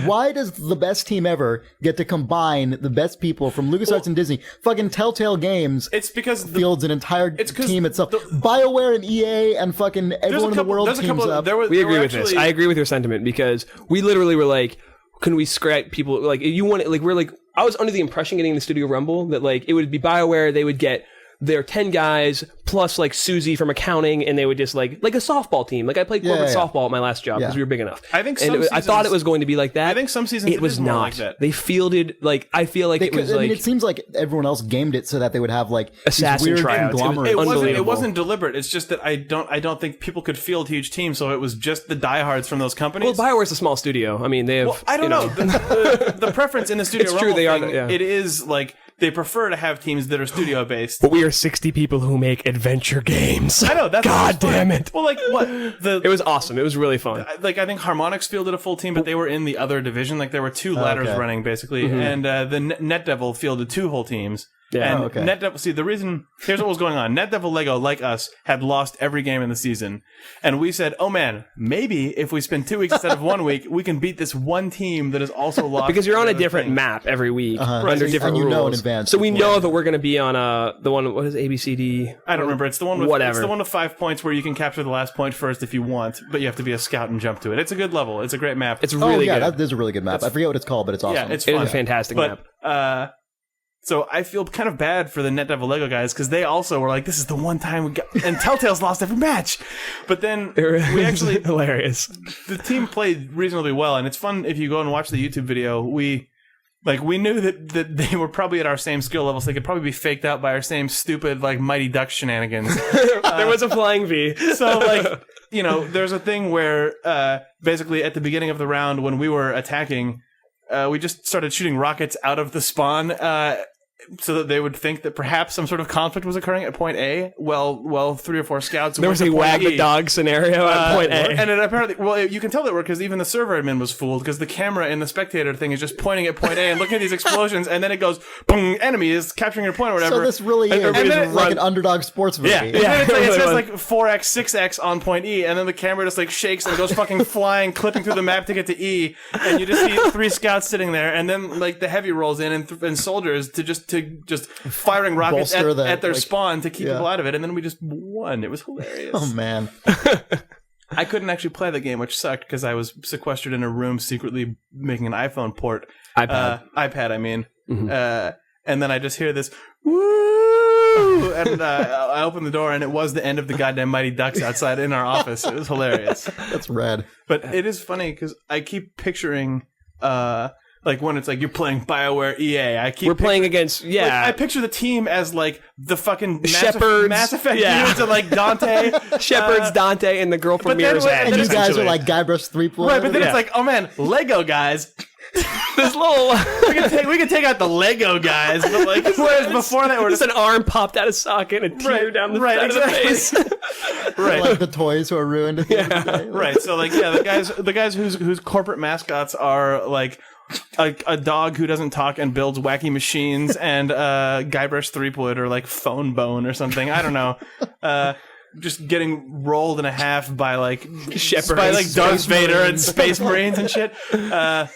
Why does the best team ever get to combine the best people from LucasArts and Disney? Fucking Telltale Games. It's because fields an entire team itself. BioWare and EA and fucking everyone in the world teams up. We agree with this. I agree with your sentiment because we literally were like, can we scrap people? Like, you want it? Like, we're like, I was under the impression getting the Studio Rumble that like it would be BioWare. They would get their 10 guys plus like Susie from accounting, and they would just like a softball team. Like I played corporate softball at my last job because we were big enough. I think I thought it was going to be like that. I think some seasons it was more not. like that. They fielded like I feel like it was like. I mean, it seems like everyone else gamed it so that they would have like assassin these weird tryouts. conglomerates. It wasn't deliberate. It's just that I don't think people could field huge teams, so it was just the diehards from those companies. Well, BioWare's a small studio. I mean, they have. Well, I don't know. The preference in the studio. It's true. They thing, are. It is like. They prefer to have teams that are studio based. But we are 60 people who make adventure games. I know. That's God damn it. Well, like what? It was awesome. It was really fun. Like I think Harmonix fielded a full team, but they were in the other division. Like there were two ladders running basically, and the NetDevil fielded two whole teams. Yeah. And NetDevil, see, the reason, here's what was going on. NetDevil Lego, like us, had lost every game in the season. And we said, oh man, maybe if we spend 2 weeks instead of 1 week, we can beat this one team that has also lost. Because you're on a different map every week under different rules. Know in advance. So we know that we're going to be on the one, what is ABCD? I don't remember. It's the one with whatever. It's the one with 5 points where you can capture the last point first if you want, but you have to be a scout and jump to it. It's a good level. It's a great map. It's really good. That is a really good map. I forget what it's called, but it's awesome. Yeah, it's fun. It's a fantastic map. So I feel kind of bad for the NetDevil Lego guys because they also were like, this is the one time we got... And Telltale's lost every match. But then we actually... hilarious. The team played reasonably well, and it's fun if you go and watch the YouTube video. We knew that they were probably at our same skill level, so they could probably be faked out by our same stupid, like, Mighty Ducks shenanigans. There was a flying V. So, like, there's a thing where basically at the beginning of the round when we were attacking, we just started shooting rockets out of the spawn so that they would think that perhaps some sort of conflict was occurring at point A. Well, 3 or 4 scouts. There was a wag the dog scenario at point A. And it apparently, you can tell that worked because even the server admin was fooled because the camera in the spectator thing is just pointing at point A and looking at these explosions, and then it goes, boom, enemy is capturing your point or whatever. So this really is like an underdog sports movie. Yeah. And then it says like 4x, 6x on point E, and then the camera just like shakes and goes fucking flying, clipping through the map to get to E, and you just see 3 scouts sitting there, and then like the heavy rolls in and soldiers to just firing rockets at their spawn to keep people out of it, and then we just won. It was hilarious. Oh man. I couldn't actually play the game, which sucked because I was sequestered in a room secretly making an iPhone port. iPad, I mean. Mm-hmm. And then I just hear this woo, and I opened the door, and it was the end of the goddamn Mighty Ducks outside in our office. It was hilarious. That's rad. But it is funny because I keep picturing like when it's like you're playing BioWare EA, we're playing against I picture the team as like the fucking Shepherds, Mass Effect dudes and like Dante, Shepherds, Dante, and the girl from Mirror's Edge. And you guys are like Guybrush Threepwood, right? But then it's like, oh man, Lego guys. This little we can take out the Lego guys, but like whereas before that, we're just an arm popped out of socket and a tear down the side of the face. Right, like the toys who are ruined. At the end of the day. Right. So like the guys whose corporate mascots are like. A dog who doesn't talk and builds wacky machines, and Guybrush Threepwood or like Phone Bone or something. I don't know. Just getting rolled in a half by like Shepherds, by like Darth Vader and Space Marines and shit. But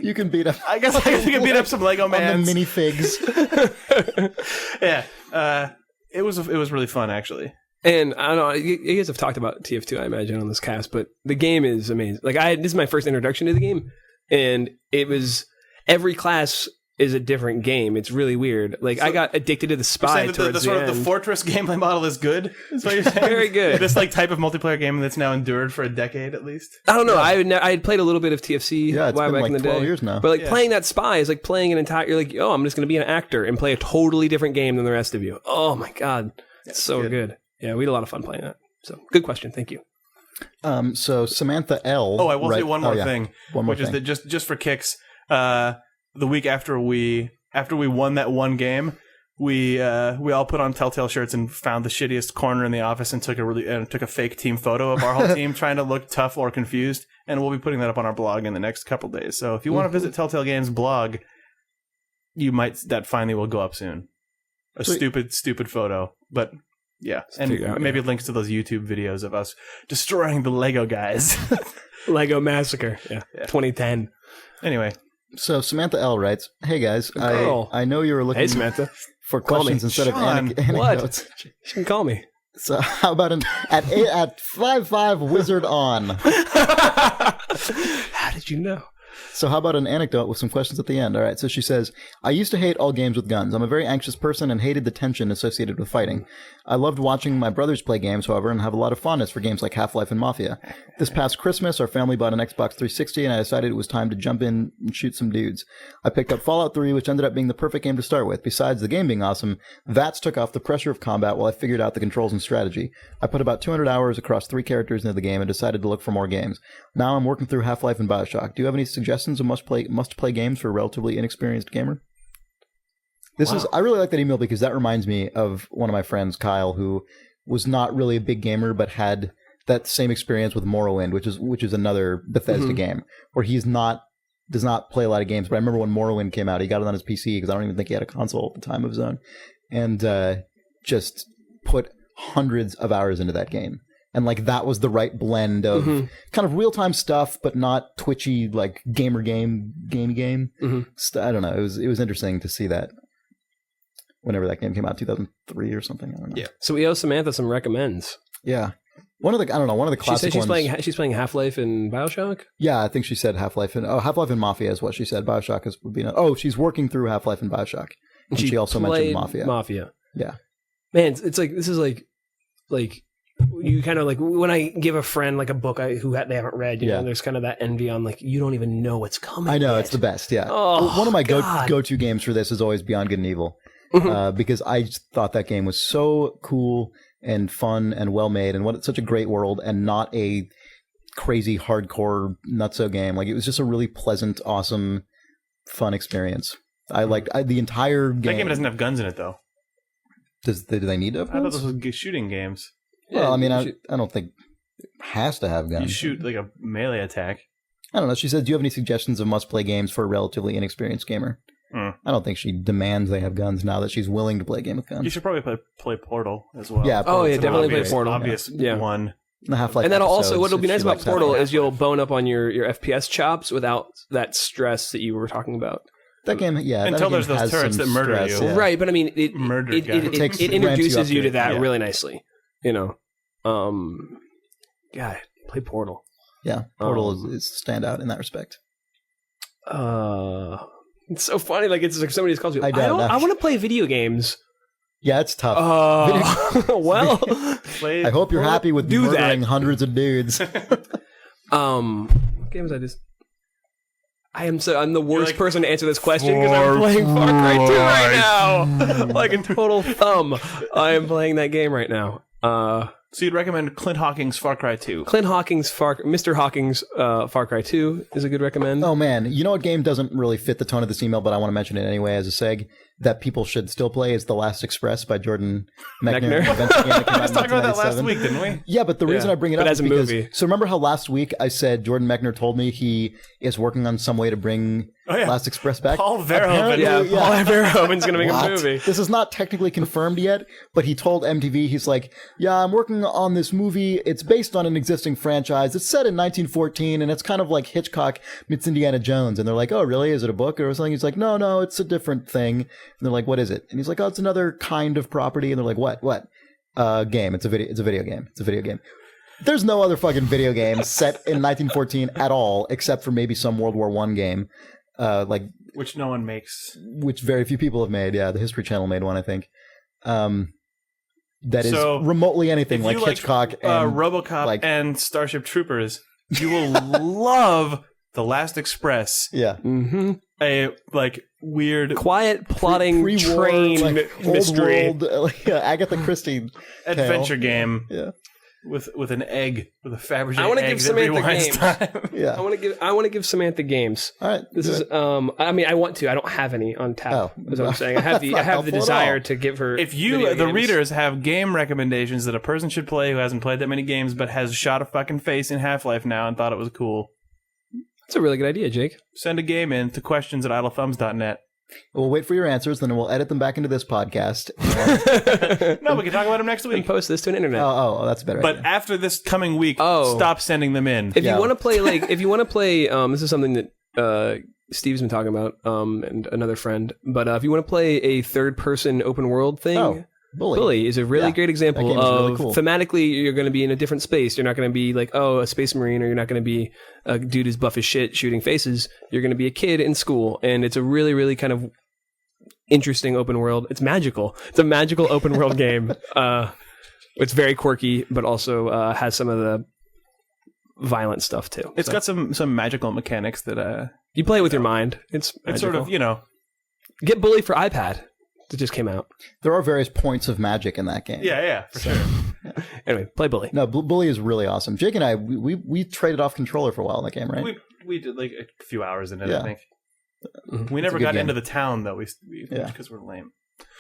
you can beat up. I guess we can beat up some Lego man. On the minifigs. Yeah. It was really fun actually. And I don't know, you guys have talked about TF2, I imagine, on this cast, but the game is amazing. Like, this is my first introduction to the game, and it was every class is a different game. It's really weird. Like, I got addicted to the spy towards the end. The Fortress gameplay model is good. Is what you're saying? Very good. This like type of multiplayer game that's now endured for a decade at least. I don't know. I had played a little bit of TFC. Yeah, it's been back like in the 12 day. years now. But like playing that spy is like playing an entire. You're like, oh, I'm just going to be an actor and play a totally different game than the rest of you. Oh my god, it's so good. Yeah, we had a lot of fun playing that. So good question. Thank you. So Samantha L. Oh, I will say one more thing, which is that just for kicks, the week after we won that one game, we all put on Telltale shirts and found the shittiest corner in the office and took a fake team photo of our whole team trying to look tough or confused, and we'll be putting that up on our blog in the next couple days. So if you want to visit Telltale Games blog, that finally will go up soon. Stupid photo, but yeah, and maybe links to those YouTube videos of us destroying the Lego guys. Lego Massacre, yeah. 2010. Anyway. So Samantha L writes, "Hey guys, I know you were looking Samantha. for questions instead of anecdotes. What? She can call me. So how about at 5 wizard on? How did you know? So how about an anecdote with some questions at the end? All right, so she says, I used to hate all games with guns. I'm a very anxious person and hated the tension associated with fighting. I loved watching my brothers play games, however, and have a lot of fondness for games like Half-Life and Mafia. This past Christmas, our family bought an Xbox 360, and I decided it was time to jump in and shoot some dudes. I picked up Fallout 3, which ended up being the perfect game to start with. Besides the game being awesome, VATS took off the pressure of combat while I figured out the controls and strategy. I put about 200 hours across 3 characters into the game and decided to look for more games. Now I'm working through Half-Life and BioShock. Do you have any suggestions of must-play games for a relatively inexperienced gamer? I really like that email because that reminds me of one of my friends, Kyle, who was not really a big gamer but had that same experience with Morrowind, which is another Bethesda game, where does not play a lot of games. But I remember when Morrowind came out, he got it on his PC because I don't even think he had a console at the time of his own, and just put hundreds of hours into that game. And like that was the right blend of kind of real-time stuff, but not twitchy like gamer game. I don't know. It was interesting to see that. Whenever that game came out, 2003 or something. I don't know. Yeah. So we owe Samantha some recommends. Yeah. One of the classic ones. She's playing Half-Life and BioShock? Yeah, I think she said Half-Life and Mafia is what she said. BioShock would be she's working through Half-Life and BioShock. And she also mentioned Mafia. Yeah. Man, it's like this is like you kind of like when I give a friend like a book they haven't read, you know, there's kind of that envy on like you don't even know what's coming. I know, yet. It's the best, yeah. Oh, one of my go-to games for this is always Beyond Good and Evil. Because I just thought that game was so cool and fun and well made, and such a great world, and not a crazy hardcore nutso game. Like it was just a really pleasant, awesome, fun experience. I liked the entire game. That game doesn't have guns in it though. Do they need to have guns? I thought those were shooting games. Well, I mean, I don't think it has to have guns. You shoot like a melee attack. I don't know. She says, "Do you have any suggestions of must-play games for a relatively inexperienced gamer?" I don't think she demands they have guns now that she's willing to play a game with guns. You should probably play Portal as well. Yeah. Definitely play Portal. Obvious one. The Half-Life. And that'll also, what'll be nice about likes Portal Half-Life. is you'll bone up on your FPS chops without that stress that you were talking about. That game, yeah. Until there's those turrets that murder you. Yeah. Right, but I mean, it introduces you to that really nicely. You know, God, play Portal. Yeah, Portal is standout in that respect. It's so funny. Like it's like somebody just calls you. I want to play video games. Yeah, it's tough. Well, I hope you're happy with murdering hundreds of dudes. Games I'm the worst person to answer this question because I'm playing Far Cry 2 right now. Like a total thumb. I am playing that game right now. So you'd recommend Clint Hawking's Far Cry 2? Mr. Hawking's Far Cry 2 is a good recommend. Oh man, you know what game doesn't really fit the tone of this email, but I want to mention it anyway as a seg that people should still play is The Last Express by Jordan Mechner. We just talked about that last week, didn't we? Yeah, but the reason I bring it up as is a because, movie. So remember how last week I said Jordan Mechner told me he is working on some way to bring Last Express back? Paul Verhoeven. Paul Verhoeven's going to make a movie. This is not technically confirmed yet, but he told MTV, he's like, yeah, I'm working on this movie. It's based on an existing franchise. It's set in 1914, and it's kind of like Hitchcock meets Indiana Jones. And they're like, oh, really? Is it a book or something? He's like, no, it's a different thing. And they're like, what is it? And he's like, oh, it's another kind of property. And they're like, what? Game. It's a video game. There's no other fucking video game set in 1914 at all, except for maybe some World War I game, which no one makes. Which very few people have made. Yeah, the History Channel made one, I think. That is remotely anything like Hitchcock and RoboCop and Starship Troopers. You will love The Last Express. Yeah. Mm-hmm. A weird, quiet plotting train mystery, old world, Agatha Christie adventure game. Yeah. With an egg, with a Fabergé I want to egg give Samantha games. time. Yeah. I want to give Samantha games. All right. This is I mean I want to. I don't have any on tap. Is what I'm saying. I have the desire to give her. If you the readers have game recommendations that a person should play who hasn't played that many games but has shot a fucking face in Half-Life now and thought it was cool. That's a really good idea, Jake. Send a game in to questions@idlethumbs.net. We'll wait for your answers, then we'll edit them back into this podcast. No, we can talk about them next week. And post this to an internet. Oh, that's better. But after this coming week, stop sending them in. If you want to play, this is something that Steve's been talking about, and another friend. But if you want to play a third-person open world thing, Bully is a really great example of really cool. Thematically, you're going to be in a different space. You're not going to be like, a space marine, or you're not going to be a dude who's buff as shit shooting faces. You're going to be a kid in school, and it's a really, really kind of interesting open world. It's magical. It's a magical open world game. It's very quirky, but also has some of the violent stuff too. It's got some magical mechanics that you play with your mind. It's sort of get Bully for iPad. That just came out. There are various points of magic in that game. Yeah, for sure. Yeah. Anyway, play Bully. No, Bully is really awesome. Jake and I, we traded off controller for a while in that game, right? We did a few hours in it, I think. Mm-hmm. We never got into the town, though, because we're lame.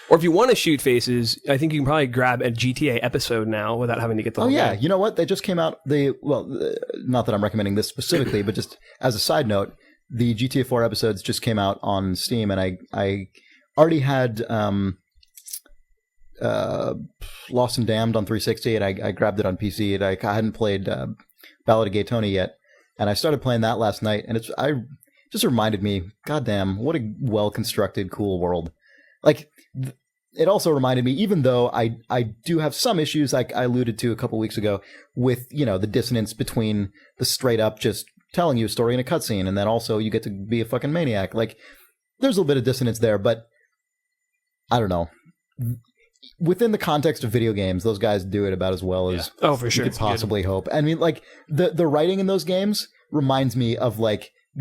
Or if you want to shoot faces, I think you can probably grab a GTA episode now without having to get the whole game. You know what? They just came out. Not that I'm recommending this specifically, but just as a side note, the GTA 4 episodes just came out on Steam, and I already had Lost and Damned on 360, and I grabbed it on PC, and I hadn't played Ballad of Gay Tony yet, and I started playing that last night, and just reminded me, goddamn, what a well-constructed, cool world. It also reminded me, even though I do have some issues, like I alluded to a couple weeks ago, with, the dissonance between the straight-up just telling you a story in a cutscene, and then also you get to be a fucking maniac. There's a little bit of dissonance there, but I don't know. Within the context of video games, those guys do it about as well as for sure. you could possibly hope. I mean, the writing in those games reminds me of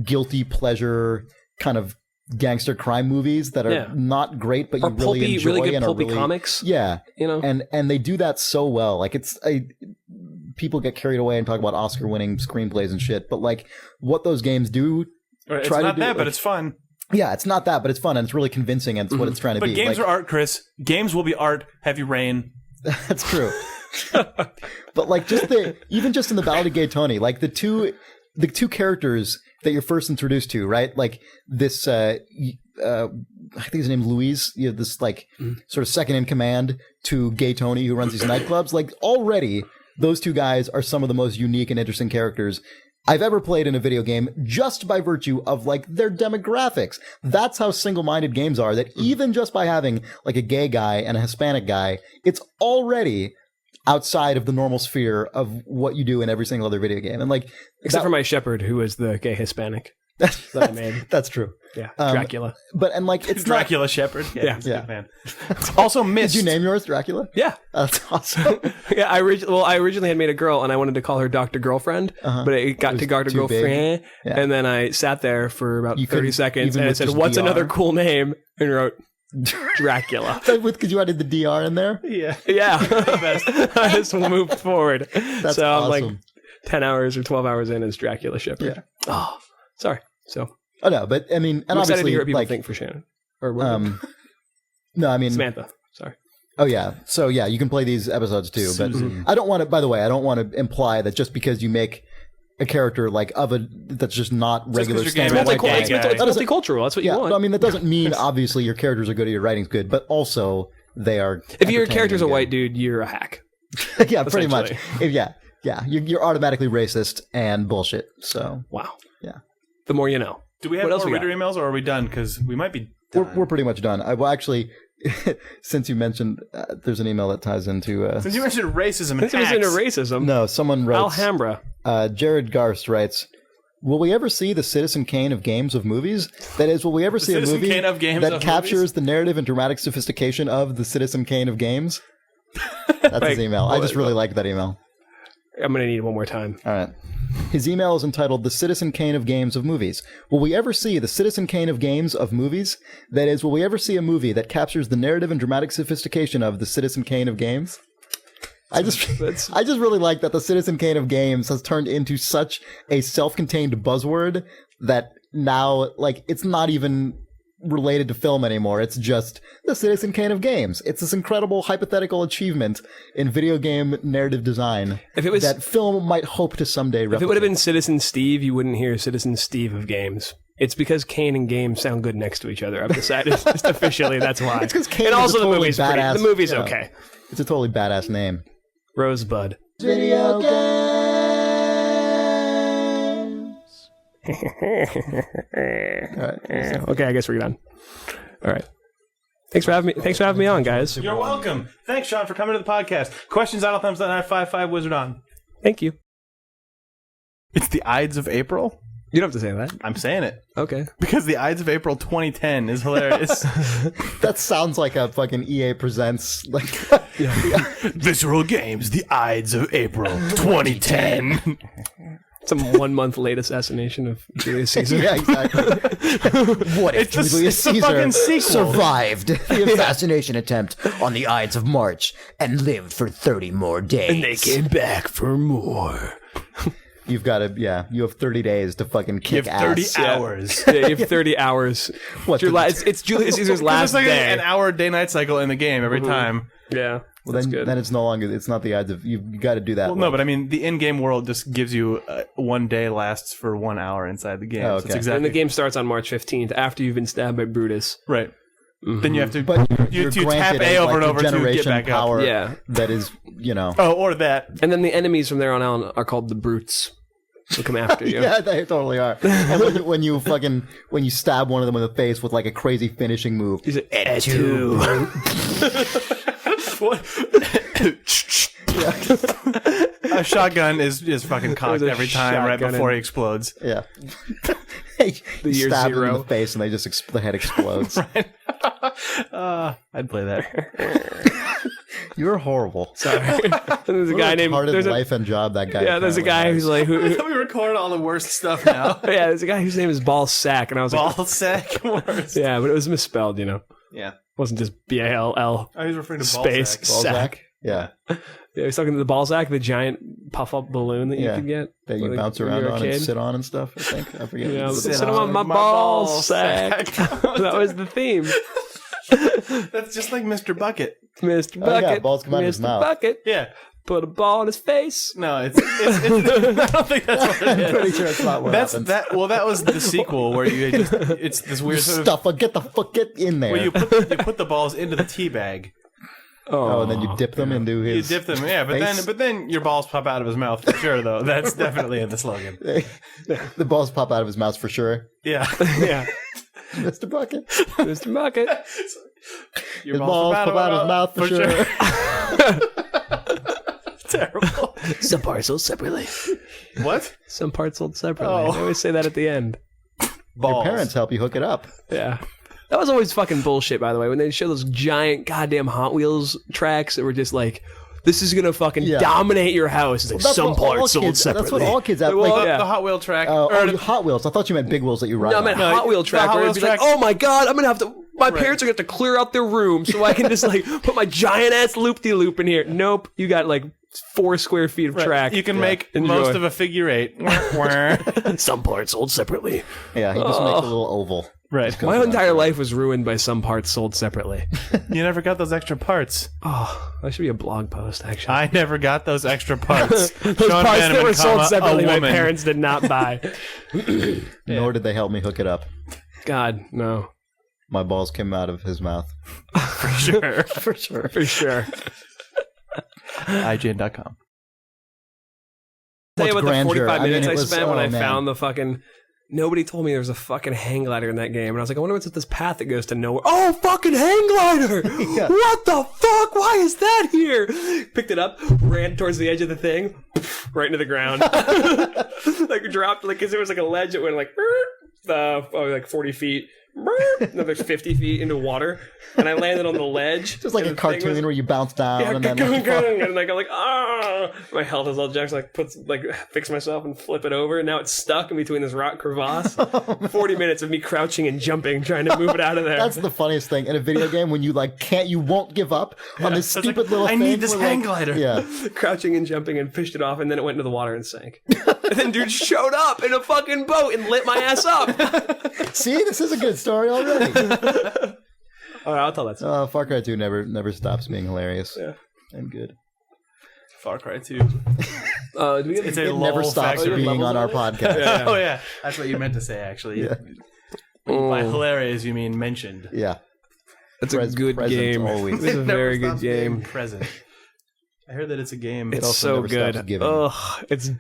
guilty pleasure kind of gangster crime movies that are not great, but you really enjoy, really good and pulpy are really comics. Yeah, and they do that so well. People get carried away and talk about Oscar-winning screenplays and shit, but what those games do, it's not that, but it's fun. Yeah, it's not that, but it's fun, and it's really convincing, and it's what it's trying to be. But games are art, Chris. Games will be art. Heavy rain. That's true. But even just in the Ballad of Gay Tony, the two characters that you're first introduced to, right? This, I think his name's Louise. This sort of second in command to Gay Tony, who runs these nightclubs. Already, those two guys are some of the most unique and interesting characters I've ever played in a video game, just by virtue of their demographics. That's how single-minded games are, that even just by having a gay guy and a Hispanic guy, it's already outside of the normal sphere of what you do in every single other video game. And except for my shepherd, who is the gay Hispanic. That I made. That's true. Yeah, Dracula. But it's Dracula Shepherd. Yeah. Good man. Also Mist. Did you name yours Dracula? Yeah. That's awesome. Yeah, I originally had made a girl, and I wanted to call her Dr. Girlfriend, but it got to Dr. Girlfriend, and then I sat there for about 30 seconds, and I said, "What's another cool name?" and wrote Dracula. Because you added the DR in there? Yeah. I just moved forward. That's so awesome. I'm 10 hours or 12 hours in as Dracula Shepherd. Yeah. Oh, sorry. So. Oh, no, but I mean, and I'm excited obviously, to hear what people think for Shannon. Or no, I mean. Samantha. Sorry. Oh, yeah. So, yeah, you can play these episodes too. But I don't want to, by the way, I don't want to imply that just because you make a character that's just not regular standard. It's multicultural. That's what you want. No, I mean, that doesn't mean obviously your characters are good or your writing's good, but also they are. If your character's a white dude, you're a hack. Yeah, pretty much. Yeah. You're automatically racist and bullshit. So. Wow. Yeah. The more you know. Do we have more reader emails, or are we done? Because we might be done. We're pretty much done. Well, actually, since you mentioned, there's an email that ties into. Since you mentioned racism and Since it was into racism. No, someone writes. Alhambra. Jared Garst writes. Will we ever see the Citizen Kane of games of movies? That is, will we ever see a movie that captures the narrative and dramatic sophistication of the Citizen Kane of games? That's his email. I just really like that email. I'm going to need it one more time. All right. His email is entitled The Citizen Kane of Games of Movies. Will we ever see the Citizen Kane of Games of movies? That is, will we ever see a movie that captures the narrative and dramatic sophistication of the Citizen Kane of games? I just really like that the Citizen Kane of games has turned into such a self-contained buzzword that now, like, it's not even related to film anymore. It's just the Citizen Kane of games. It's this incredible hypothetical achievement in video game narrative design that film might hope to someday replicate. If it would have been Citizen Steve, you wouldn't hear Citizen Steve of games. It's because Kane and games sound good next to each other. I've decided just officially that's why. It's because Kane and also is a totally the movie's okay. It's a totally badass name. Rosebud. Video games. Okay, I guess we're done. All right. Thanks for having me on, guys. You're welcome. Thanks, Sean, for coming to the podcast. Questions on thumbs up 55 Wizard on. Thank you. It's the Ides of April. You don't have to say that. I'm saying it. Okay. Because the Ides of April 2010 is hilarious. That sounds like a fucking EA Presents. Like Visceral Games, the Ides of April 2010. Some 1 month late assassination of Julius Caesar. Yeah, exactly. What if Julius Caesar survived the assassination attempt on the Ides of March and lived for 30 more days? And they came back for more. You've got to, you have 30 days to fucking kick ass. 30 hours. Yeah, you have 30 hours. It's Julius Caesar's last it's like day. An hour day-night cycle in the game every time. Yeah. Well, then it's no longer, it's not the Ides of, you got to do that. Well, no, but I mean, the in-game world just gives you 1 day lasts for 1 hour inside the game. Oh, So okay. it's And the game starts on March 15th after you've been stabbed by Brutus. Right. Mm-hmm. Then you have to you're tap A over and over to get back power up. Yeah. That is, Oh, or that. And then the enemies from there on out are called the Brutes. They'll come after you. Yeah, they totally are. And when you stab one of them in the face with like a crazy finishing move. He's like, two. A shotgun is fucking cocked every time right before he explodes. Yeah. The You year stab them in zero. the face and they just the head explodes. Right. I'd play that. You're horrible. Sorry. There's a guy named. There's life and job that guy. Yeah, there's a guy who's like. I thought we recorded all the worst stuff now. Yeah, there's a guy whose name is Ball Sack, and I was like, Ball sack worst. yeah, but it was misspelled, you know. Yeah. It wasn't just B-A-L-L. I was referring to space ball sack. sack. Yeah. Yeah, he's talking to the ball sack, the giant puff-up balloon that you can get. That you Like, bounce when around you're a on kid. and sit on and stuff, I think. I forget. Yeah, Sit sit on my ball sack. That was the theme. That's just like Mr. Bucket. Mr. Oh, yeah, Bucket. balls come out of his Mr. mouth. Bucket. Yeah. Put a ball in his face. No, it's I don't think that's what it is. I'm pretty sure it's not what happens. That was the sequel where you just it's this weird sort of Get in there. where you put the balls into the tea bag. Oh, and then you dip them into his. You dip them, yeah, but then your balls pop out of his mouth for sure though. That's definitely in the slogan. The balls pop out of his mouth for sure. Yeah. Yeah. Mr. Bucket. Mr. Bucket. Your His balls pop out of his mouth for sure. Terrible. Some parts sold separately. What? Some parts sold separately. Oh. I always say that at the end. Balls. Your parents help you hook it up. Yeah. That was always fucking bullshit, by the way, when they show those giant goddamn Hot Wheels tracks that were just like, this is going to fucking dominate your house. It's like some parts sold separately. That's what all kids have. Well, The Hot Wheel track. Hot Wheels. I thought you meant big wheels that you ride No, I on. meant Hot Wheel track. Hot Where it'd Wheels be like, track. oh my god, I'm gonna have to. My parents are gonna have to clear out their room so I can just like put my giant ass loop-de-loop in here. Nope, you got like 4 square feet of track. You can make Enjoy. most of a figure 8. Some parts sold separately. Yeah, he just makes a little oval. Right. My entire life was ruined by some parts sold separately. You never got those extra parts. Oh, that should be a blog post, actually. I never got those extra parts. Those parts that were sold separately, my woman. parents did not buy. Nor did they help me hook it up. God, no. My balls came out of his mouth. For sure. For sure. For sure. IGN.com. Tell you What's what, the grandeur? 45 minutes I it was- spent when I man. found the fucking Nobody told me there was a fucking hang glider in that game. And I was like, I wonder what's at this path that goes to nowhere. Oh, fucking hang glider! Yeah. What the fuck? Why is that here? Picked it up, ran towards the edge of the thing, right into the ground. Like dropped, like, cause there was like a ledge that went like, like 40 feet. Another 50 feet into water, and I landed on the ledge. Just like a cartoon where you bounce down and then and like I'm like, ah, my health is all jacked. So fix myself and flip it over, and now it's stuck in between this rock crevasse. 40 minutes of me crouching and jumping, trying to move it out of there. That's the funniest thing in a video game when you you won't give up on this stupid little thing. I need this hang glider. Yeah, crouching and jumping and fished it off, and then it went into the water and sank. And then dude showed up in a fucking boat and lit my ass up. See, this is a good story already. All right, I'll tell that story. Far Cry 2 never stops being hilarious. Yeah, and good. Far Cry 2. It never stops being on our podcast. Yeah. Oh yeah, that's what you meant to say. Actually, by hilarious you mean mentioned. Yeah, it's a good game. Always. It's a very good game. Present. I heard that it's a game. It's so good. Ugh, it's